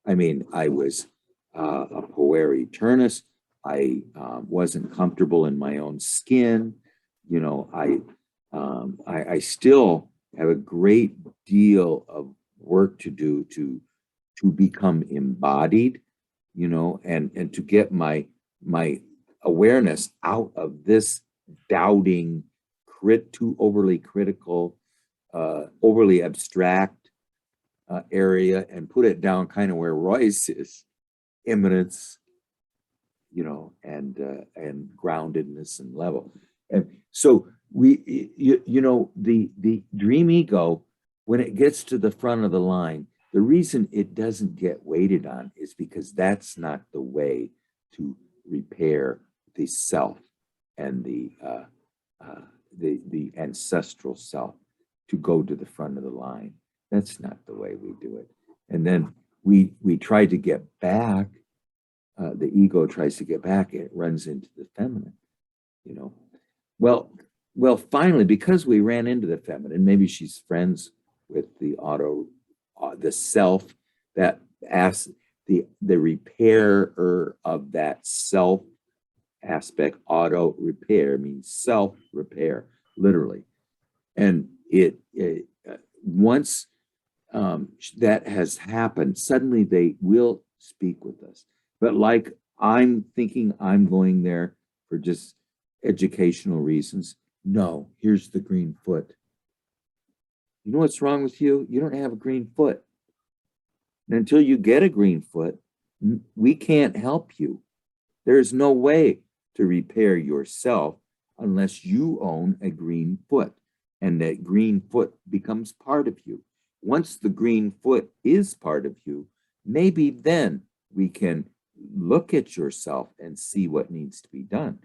I mean, I was a pueri turnus. I wasn't comfortable in my own skin. I still have a great deal of work to do to become embodied, you know, and to get my awareness out of this doubting, too overly critical, overly abstract area, and put it down kind of where Royce is, immanence, you know, and groundedness and level. And so you know, the dream ego, when it gets to the front of the line, the reason it doesn't get weighted on is because that's not the way to repair the self and the ancestral self, to go to the front of the line. That's not the way we do it. And then we try to get back. The ego tries to get back. It runs into the feminine, you know. Well, finally, because we ran into the feminine, maybe she's friends with the the self that asks the repairer of that self aspect. Auto repair means self repair, literally. And once that has happened, suddenly they will speak with us. But like, I'm thinking I'm going there for just educational reasons. No, here's the green foot. You know what's wrong with you? You don't have a green foot. And until you get a green foot, we can't help you. There's no way to repair yourself unless you own a green foot, and that green foot becomes part of you. Once the green foot is part of you, maybe then we can look at yourself and see what needs to be done.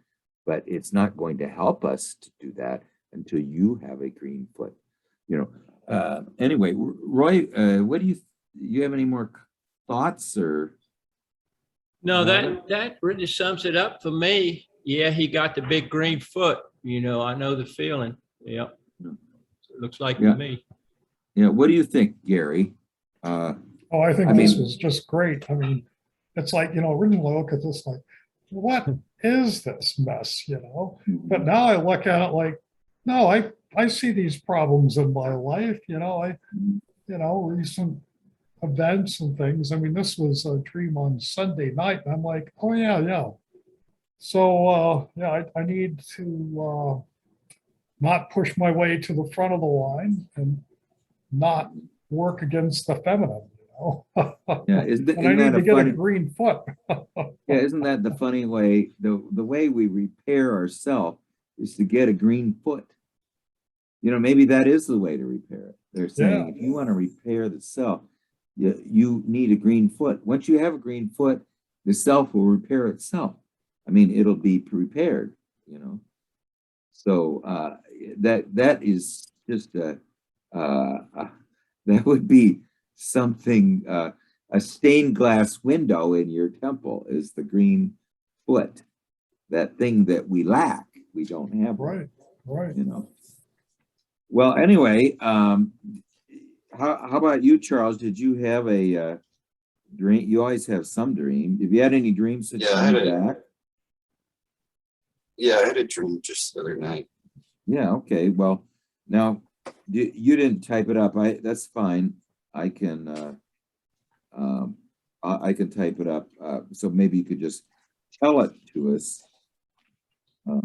But it's not going to help us to do that until you have a green foot, you know. Anyway, Roy, what do you have any more thoughts or? No, that really sums it up for me. Yeah, he got the big green foot. You know, I know the feeling. Yeah, looks like Yeah. to me. Yeah, what do you think, Gary? Oh, I think this was just great. I mean, it's like, you know, originally I look at this like, what is this mess, you know? But now I look at it like, no, I see these problems in my life, you know, recent events and things. I mean, this was a dream on Sunday night, and I'm like, oh yeah. So yeah, I need to not push my way to the front of the line and not work against the feminine, you know. Yeah, and I need to get a green foot. Yeah, isn't that the funny way? The way we repair ourselves is to get a green foot. You know, maybe that is the way to repair it. They're saying, if you want to repair the self, you need a green foot. Once you have a green foot, the self will repair itself. I mean, it'll be prepared, you know. So that is just that would be something. A stained glass window in your temple is the green foot. That thing that we lack, we don't have. Right. You know. Well, anyway, how about you, Charles? Did you have a dream? You always have some dream. Have you had any dreams since Yeah, back? Yeah, I had a dream just the other night. Yeah, okay. Well, now you didn't type it up. That's fine. I can type it up. So maybe you could just tell it to us. All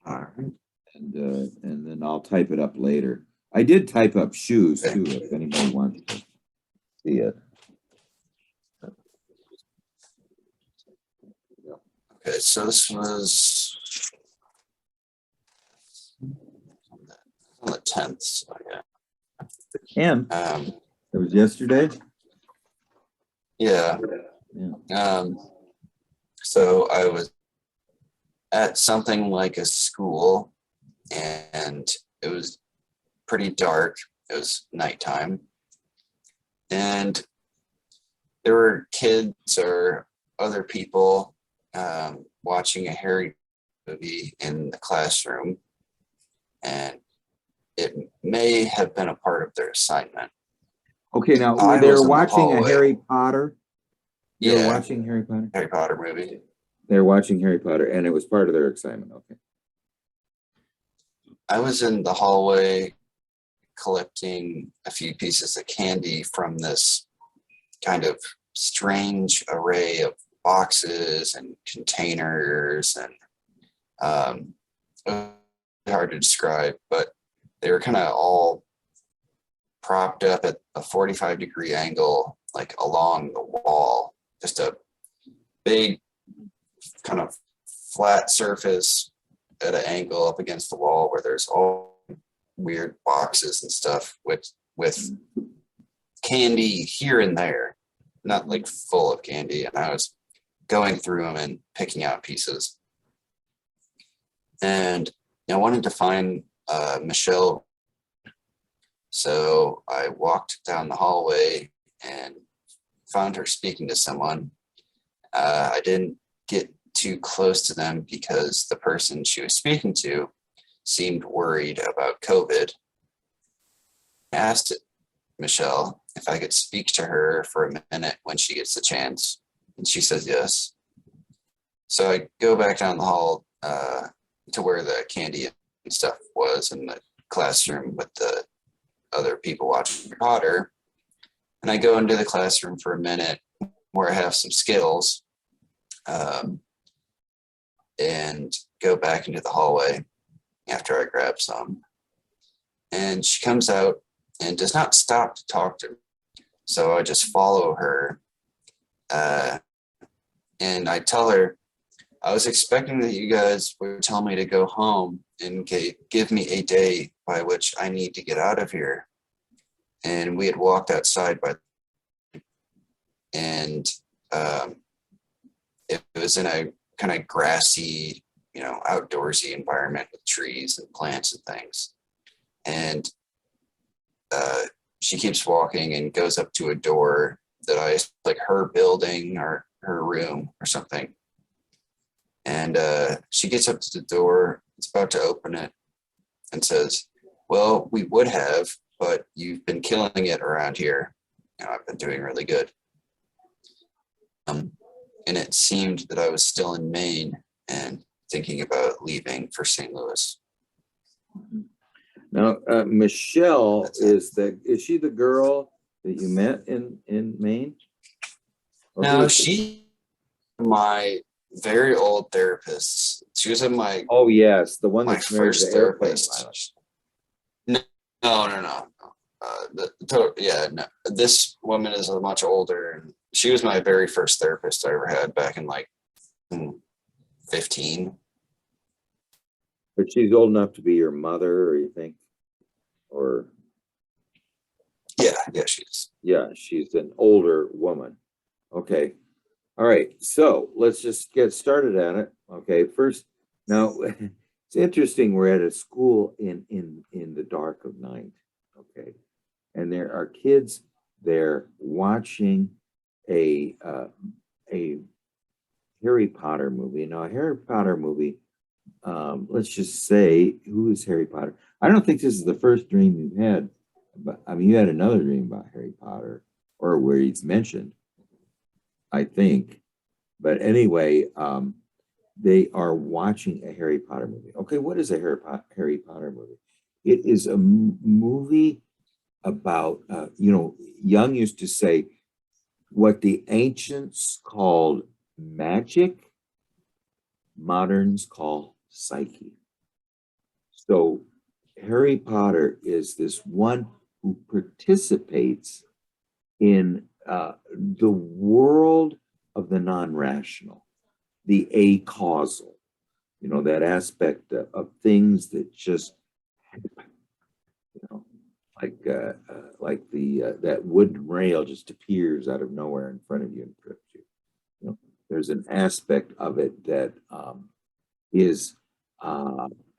right. And then I'll type it up later. I did type up shoes too, if anybody wants to see it. Okay, so this was on the 10th. So yeah. And it was yesterday. Yeah. So I was at something like a school, and it was pretty dark. It was nighttime, and there were kids or other people watching a Harry movie in the classroom, and it may have been a part of their assignment. Okay, now they were watching a Harry Potter. They were watching Harry Potter movie. They were watching Harry Potter, and it was part of their assignment. Okay. I was in the hallway collecting a few pieces of candy from this kind of strange array of boxes and containers, and it was hard to describe, but they were kind of all propped up at a 45-degree angle, like along the wall, just a big kind of flat surface at an angle up against the wall where there's all weird boxes and stuff with candy here and there, not like full of candy. And I was going through them and picking out pieces. And I wanted to find Michelle. So I walked down the hallway and found her speaking to someone. I didn't get too close to them because the person she was speaking to seemed worried about COVID. I asked Michelle if I could speak to her for a minute when she gets the chance, and she says yes. So I go back down the hall to where the candy and stuff was in the classroom with the other people watching Harry Potter. And I go into the classroom for a minute where I have some Skittles, and go back into the hallway after I grab some. And she comes out and does not stop to talk to me. So I just follow her. And I tell her, I was expecting that you guys would tell me to go home and give me a day by which I need to get out of here. And we had walked outside and it was in a kind of grassy, outdoorsy environment with trees and plants and things. And she keeps walking and goes up to a door that I like her building or her room or something. And she gets up to the door, it's about to open it, and says, well, we would have, but you've been killing it around here. I've been doing really good. And it seemed that I was still in Maine and thinking about leaving for St. Louis. Now, Michelle, is she the girl that you met in Maine? Or No, she my very old therapist. She was in my Oh yes, the one my that's married to first the airplane therapist. pilot. No. No. This woman is much older, and she was my very first therapist I ever had back in like 15. But she's old enough to be your mother, or you think? Or Yeah, she is. yeah, she's an older woman. Okay. All right. So let's just get started on it. Okay. First, now it's interesting. We're at a school in the dark of night. Okay. And there are kids there watching a Harry Potter movie. Now, a Harry Potter movie, let's just say, who is Harry Potter? I don't think this is the first dream you've had, but I mean, you had another dream about Harry Potter, or where he's mentioned, I think. But anyway, they are watching a Harry Potter movie. Okay, what is a Harry Potter movie? It is a movie about, Jung used to say what the ancients called magic, moderns call psyche. So Harry Potter is this one who participates in the world of the non-rational, the acausal, that aspect of things that just happen, like that wooden rail just appears out of nowhere in front of you and trips you. There's an aspect of it that is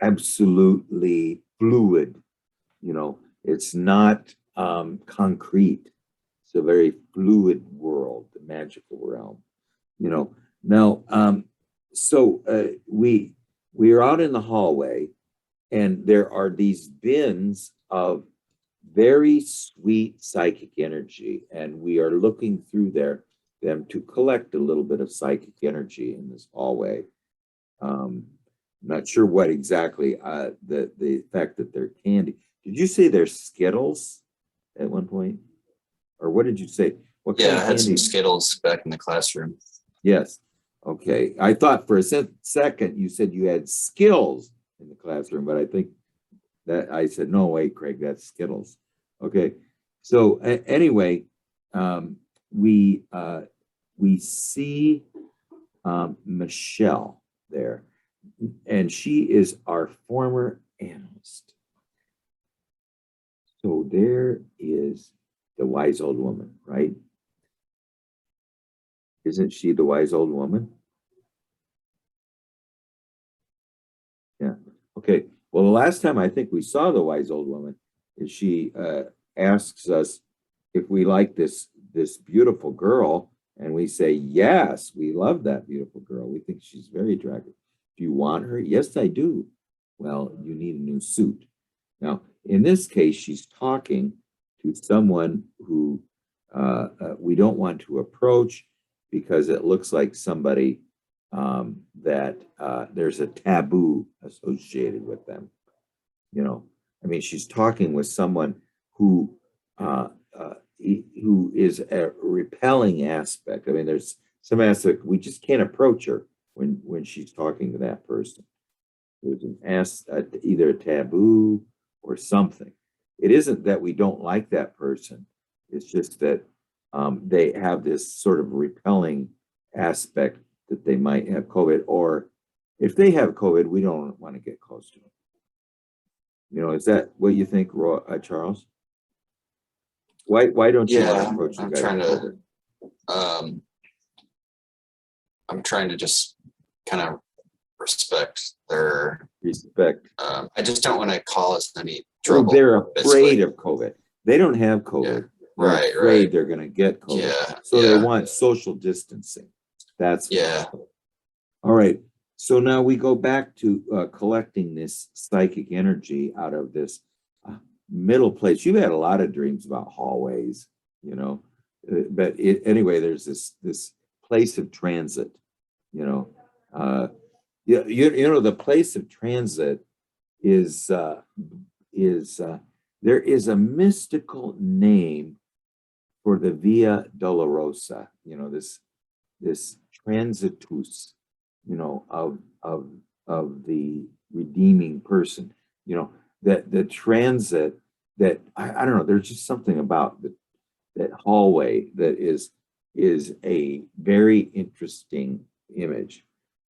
absolutely fluid. It's not concrete. It's a very fluid world, the magical realm. Now, so we are out in the hallway, and there are these bins of very sweet psychic energy, and we are looking through them to collect a little bit of psychic energy in this hallway. not sure what exactly, the fact that they're candy. Did you say they're Skittles at one point? Or what did you say? What kind Yeah, I of had some candy? Skittles back in the classroom. Yes. Okay. I thought for a second you said you had skills in the classroom, but I think that I said, no, wait, Craig, that's Skittles. Okay. So anyway, we see Michelle there, and she is our former analyst. So there is the wise old woman, right? Isn't she the wise old woman? Yeah. Okay. Well, the last time I think we saw the wise old woman is she asks us if we like this beautiful girl, and we say yes, we love that beautiful girl. We think she's very attractive. Do you want her? Yes, I do. Well, you need a new suit. Now, in this case, she's talking to someone who we don't want to approach because it looks like somebody that there's a taboo associated with them. You know, I mean, she's talking with someone who is a repelling aspect. I mean, there's some aspect we just can't approach her when she's talking to that person. There's either a taboo or something. It isn't that we don't like that person. It's just that they have this sort of repelling aspect that they might have COVID, or if they have COVID, we don't want to get close to them. You know, is that what you think, Charles? Why don't you want to approach the I'm guy trying with to COVID? I'm trying to just kind of respect their Respect. I just don't want to cause any Oh, trouble. they're afraid basically. of COVID. They don't have COVID. Yeah. They're Right, afraid right. they're going to get COVID. Yeah, So they yeah. want social distancing. That's Yeah. All right. So now we go back to collecting this psychic energy out of this middle place. You've had a lot of dreams about hallways, you know, but anyway, there's this place of transit, you know. You know, the place of transit is there is a mystical name for the Via Dolorosa, you know, this transitus, you know, of the redeeming person, you know, that the transit that I don't know, there's just something about that hallway that is a very interesting image,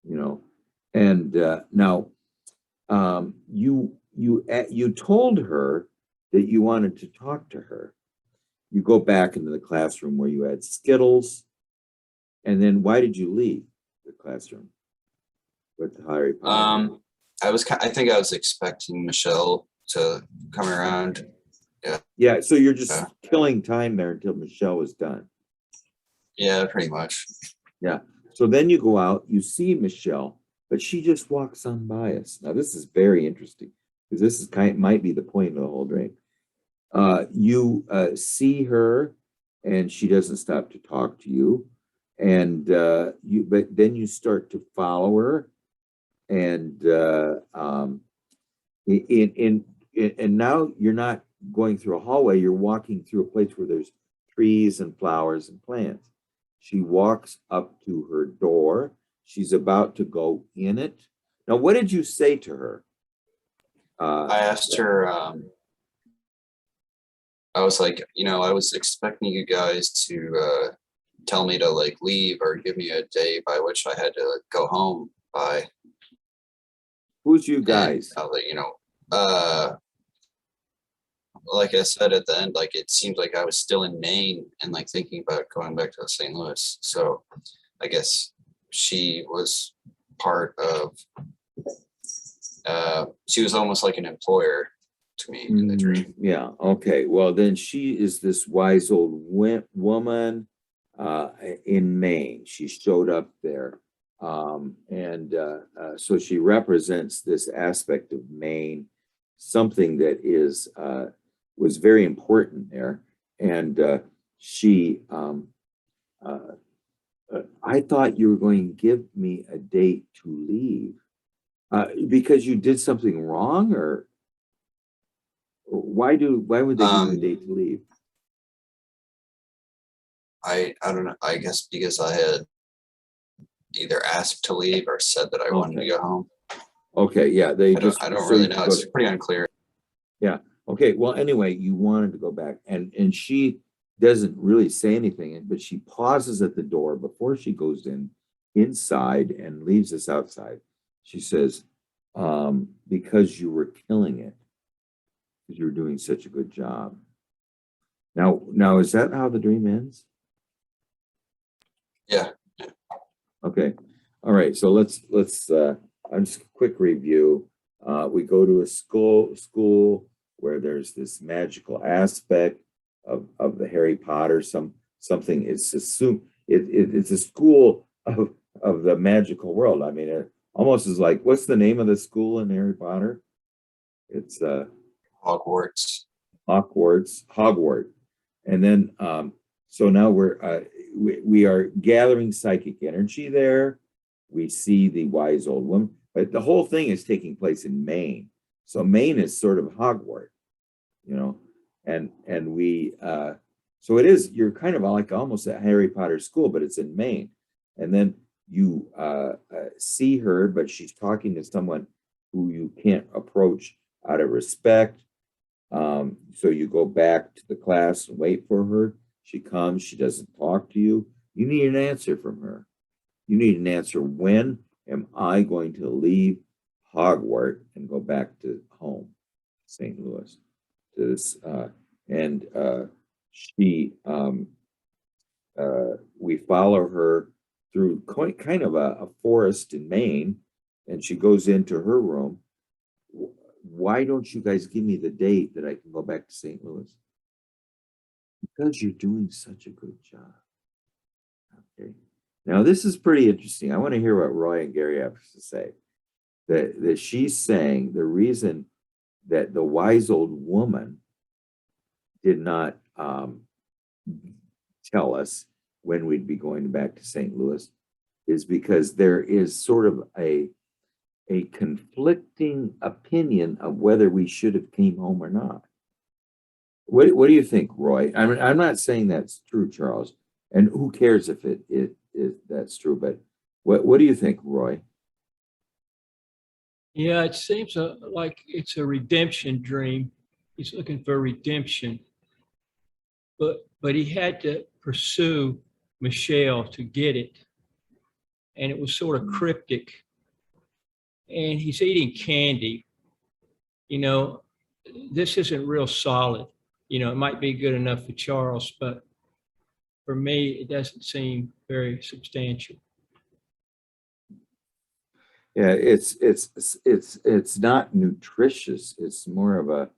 you know. And now you told her that you wanted to talk to her. You go back into the classroom where you had Skittles, and then why did you leave the classroom with Harry Potter? I think I was expecting Michelle to come around. Yeah, so you're just killing time there until Michelle was done. Yeah, pretty much. Yeah. So then you go out, you see Michelle, but she just walks on by us. Now this is very interesting because this is might be the point of the whole dream. You see her, and she doesn't stop to talk to you, and but then you start to follow her, and and now you're not going through a hallway, you're walking through a place where there's trees and flowers and plants. She walks up to her door. She's about to go in it. Now, what did you say to her? I asked her, I was like, I was expecting you guys to tell me to like leave or give me a day by which I had to go home by. Who's you guys? And I was like, like I said at the end, like it seemed like I was still in Maine and like thinking about going back to St. Louis. So I guess she was part of, she was almost like an employer to me in the dream. Yeah. Okay. Well, then she is this wise old woman in Maine. She showed up there. So she represents this aspect of Maine, something that was very important there. And she, I thought you were going to give me a date to leave. Because you did something wrong, or why would they give you a date to leave? I don't know. I guess because I had either asked to leave or said that I wanted to Okay. go home. Okay, yeah, they just. I don't so really you know. could go It's to- pretty unclear. Yeah. Okay. Well, anyway, you wanted to go back, and she doesn't really say anything, but she pauses at the door before she goes inside and leaves us outside. She says, "Because you were killing it, because you were doing such a good job." Now, is that how the dream ends? Yeah. Okay. All right. So let's just a quick review. We go to a school where there's this magical aspect of the Harry Potter. Something is assumed. It's a school of the magical world. I mean, it almost is like, what's the name of the school in Harry Potter? It's Hogwarts. Hogwarts. And then so now we are gathering psychic energy there. We see the wise old woman, but the whole thing is taking place in Maine. So Maine is sort of Hogwarts, and we so it is, you're kind of like almost at Harry Potter school, but it's in Maine. And then you see her, but she's talking to someone who you can't approach out of respect. So you go back to the class and wait for her. She comes, she doesn't talk to you. You need an answer from her. You need an answer. When am I going to leave Hogwarts and go back to home, St. Louis? To this, and she, we follow her through kind of a forest in Maine, and she goes into her room. Why don't you guys give me the date that I can go back to St. Louis? Because you're doing such a good job. Okay. Now this is pretty interesting. I want to hear what Roy and Gary have to say. That she's saying the reason that the wise old woman did not tell us when we'd be going back to St. Louis is because there is sort of a conflicting opinion of whether we should have came home or not. What do you think, Roy? I'm not saying that's true, Charles, and who cares if it that's true, but what do you think, Roy? Yeah, it seems like it's a redemption dream. He's looking for redemption, but he had to pursue Michelle to get it, and it was sort of cryptic. And he's eating candy. You know, this isn't real solid. It might be good enough for Charles, but for me, it doesn't seem very substantial. Yeah, it's not nutritious. It's more of a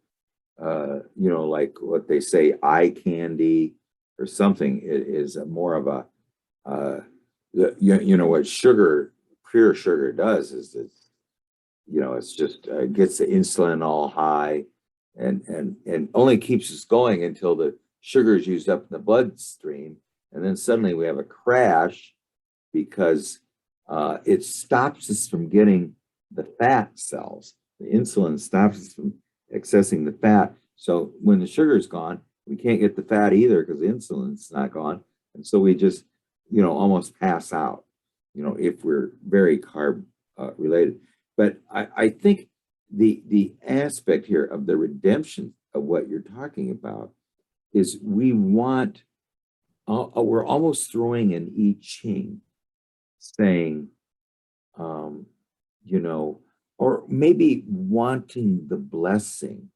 like what they say, eye candy or something. It is more of a what pure sugar does is it's just gets the insulin all high and only keeps us going until the sugar is used up in the bloodstream, and then suddenly we have a crash because it stops us from getting the fat cells. The insulin stops us from accessing the fat. So when the sugar is gone, we can't get the fat either because the insulin's not gone. And so we just, almost pass out, if we're very carb related. But I think the aspect here of the redemption of what you're talking about is we want, we're almost throwing an I Ching saying, or maybe wanting the blessing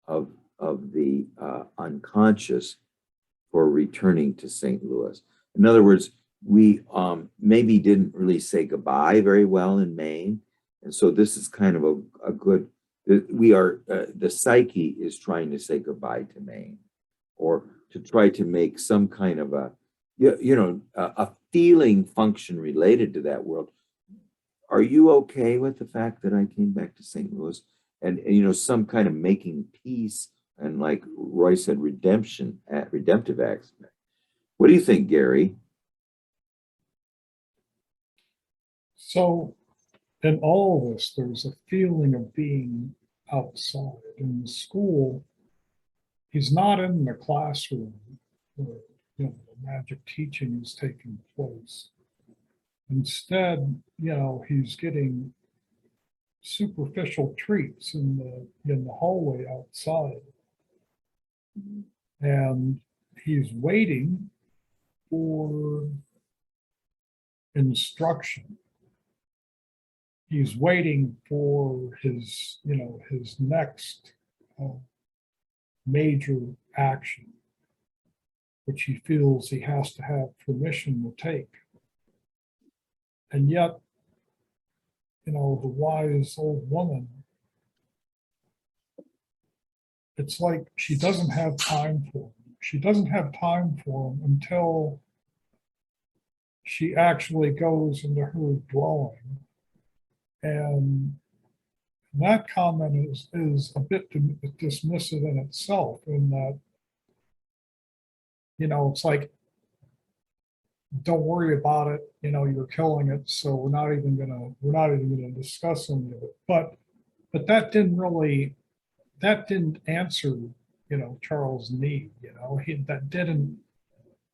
of the unconscious for returning to St. Louis. In other words, we maybe didn't really say goodbye very well in Maine, and so this is kind of a good. The psyche is trying to say goodbye to Maine, or to try to make some kind of a feeling function related to that world. Are you okay with the fact that I came back to St. Louis and some kind of making peace and, like Roy said, redemptive aspect? What do you think, Gary? So in all of this, there's a feeling of being outside. In the school, he's not in the classroom where, you know, the magic teaching is taking place. Instead, you know, he's getting superficial treats in the hallway outside. And he's waiting for instruction. He's waiting for his, you know, his next major action, which he feels he has to have permission to take. And yet, you know, the wise old woman, it's like she doesn't have time for him. She doesn't have time for him until she actually goes into her dwelling. And that comment is a bit dismissive in itself, in that, you know, it's like, don't worry about it, you know, you're killing it, so we're not even gonna discuss any of it. But that didn't answer, you know, Charles' need, you know, that didn't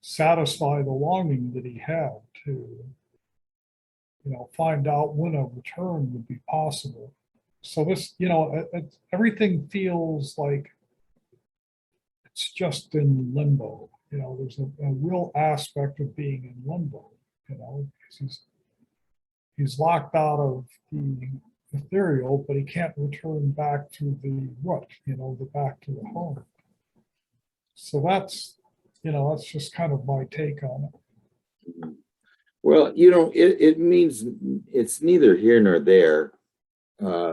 satisfy the longing that he had to, you know, find out when a return would be possible. So this, you know, everything feels like it's just in limbo. You know, there's a real aspect of being in limbo, you know, because he's locked out of the ethereal, but he can't return back to the root, you know, back to the home. So that's, you know, that's just kind of my take on it. Well, you know, it means it's neither here nor there,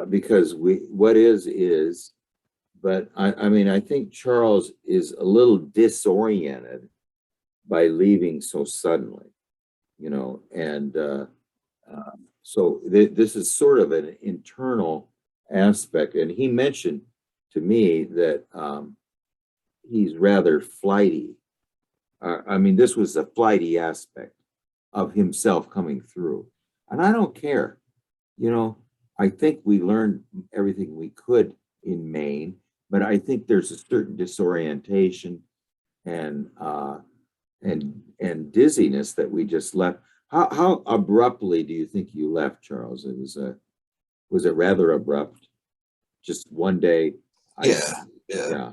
because what is, but I mean, I think Charles is a little disoriented by leaving so suddenly, you know, and so this is sort of an internal aspect. And he mentioned to me that he's rather flighty. I mean, this was a flighty aspect of himself coming through. And I don't care. You know, I think we learned everything we could in Maine, but I think there's a certain disorientation and dizziness that we just left. How abruptly do you think you left, Charles? Was it rather abrupt? Just one day? Yeah.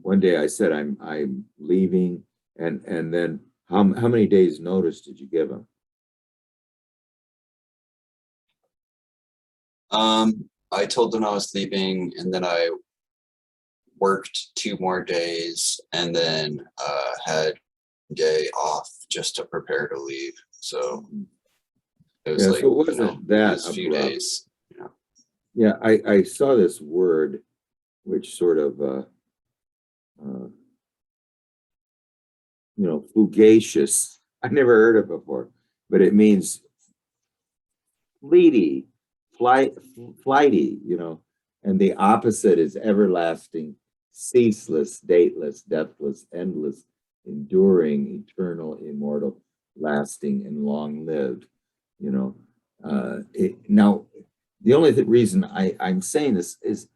One day I said I'm leaving, and then how many days notice did you give him? I told them I was leaving, and then I worked 2 more days, and then had a day off just to prepare to leave. So it was like, so it wasn't, you know, that a few abrupt. days. Yeah, I saw this word, which sort of you know, fugacious. I never heard it before, but it means flighty, you know, and the opposite is everlasting, ceaseless, dateless, deathless, endless, enduring, eternal, immortal, lasting, and long-lived, you know. Now, the only reason I'm saying this is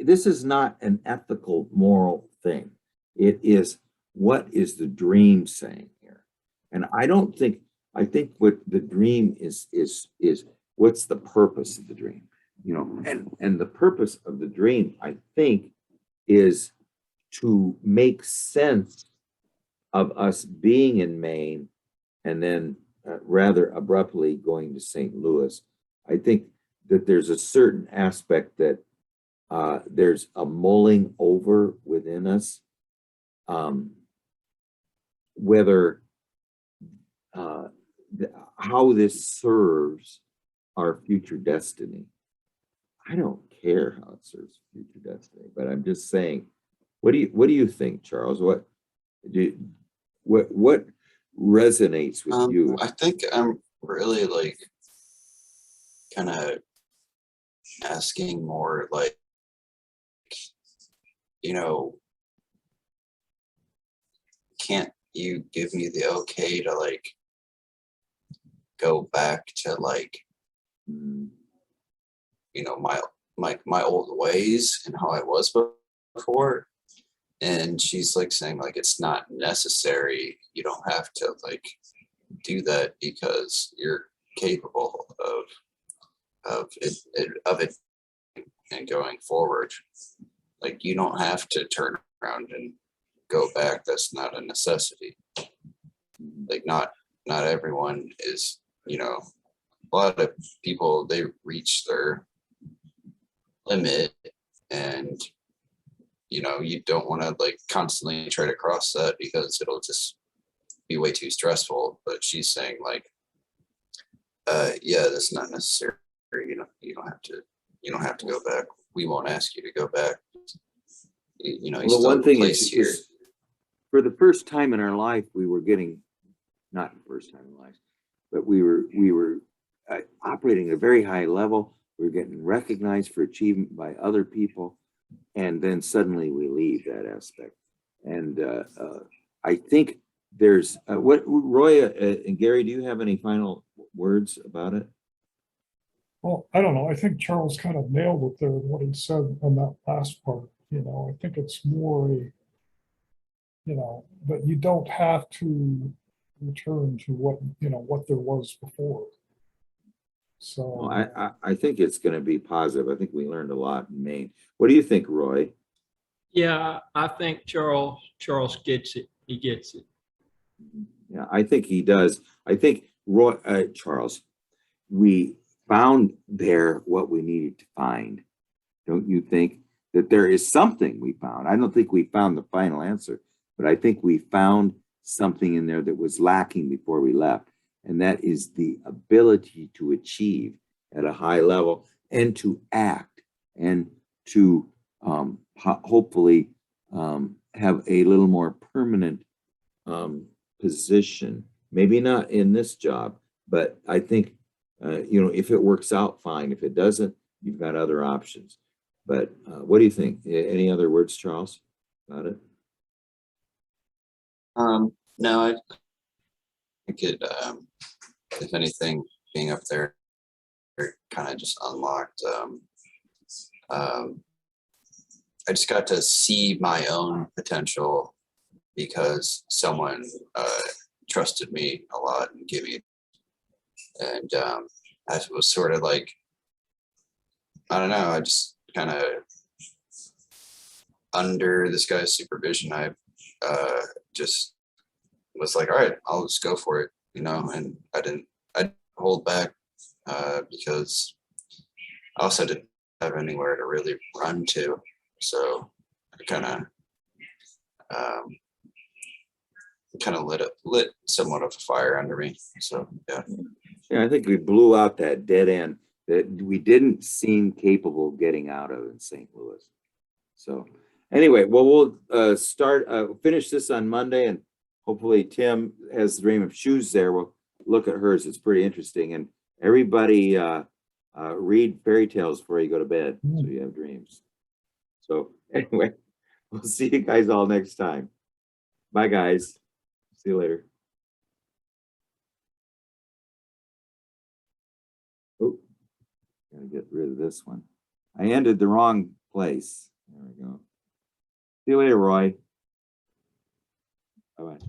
this is not an ethical, moral thing. It is, what is the dream saying here? And I think what the dream is what's the purpose of the dream? You know, and the purpose of the dream, I think, is to make sense of us being in Maine and then rather abruptly going to St. Louis. I think that there's a certain aspect that there's a mulling over within us, whether how this serves our future destiny. I don't care how it serves future destiny, but I'm just saying, what do you think, Charles? What resonates with you? I think I'm really like kind of asking more like, you know, can't you give me the okay to like go back to like Mm. you know, my old ways and how I was before. And she's like saying like it's not necessary. You don't have to like do that because you're capable of it and going forward. Like you don't have to turn around and go back. That's not a necessity. Like not everyone is, you know, a lot of people, they reach their limit, and you know, you don't want to like constantly try to cross that because it'll just be way too stressful. But she's saying like, yeah, that's not necessary. You don't have to go back. We won't ask you to go back. You know, you Well, the still one have a thing place is, here. for the first time in our life, we were getting, not the first time in life, but we were operating at a very high level. We were getting recognized for achievement by other people, and then suddenly we leave that aspect. And I think there's what Roy and Gary, do you have any final words about it? Well, I don't know. I think Charles kind of nailed it there, what he said on that last part. I think it's more that you don't have to return to what there was before. So Well, I think it's going to be positive. I think we learned a lot in Maine. What do you think, Roy? Yeah, I think Charles gets it. He gets it. Yeah, I think he does. I think Charles, we found there what we needed to find. Don't you think that there is something we found? I don't think we found the final answer, but I think we found something in there that was lacking before we left. And that is the ability to achieve at a high level and to act and to hopefully have a little more permanent position. Maybe not in this job, but I think, if it works out, fine. If it doesn't, you've got other options. But what do you think? Any other words, Charles, about it? No, I think it, if anything, being up there kind of just unlocked. I just got to see my own potential because someone trusted me a lot and gave me, and I was sort of like, I don't know, I just kind of under this guy's supervision, I just was like, all right, I'll just go for it, and I didn't hold back because I also didn't have anywhere to really run to. So I kind of lit somewhat of a fire under me. So yeah. Yeah, I think we blew out that dead end that we didn't seem capable of getting out of in St. Louis. So anyway, well, we'll finish this on Monday, and hopefully Tim has the dream of shoes there. We'll look at hers. It's pretty interesting. And everybody read fairy tales before you go to bed, so you have dreams. So anyway, we'll see you guys all next time. Bye, guys. See you later. Oh, gotta get rid of this one. I ended the wrong place. There we go. See you later, Roy. Bye-bye.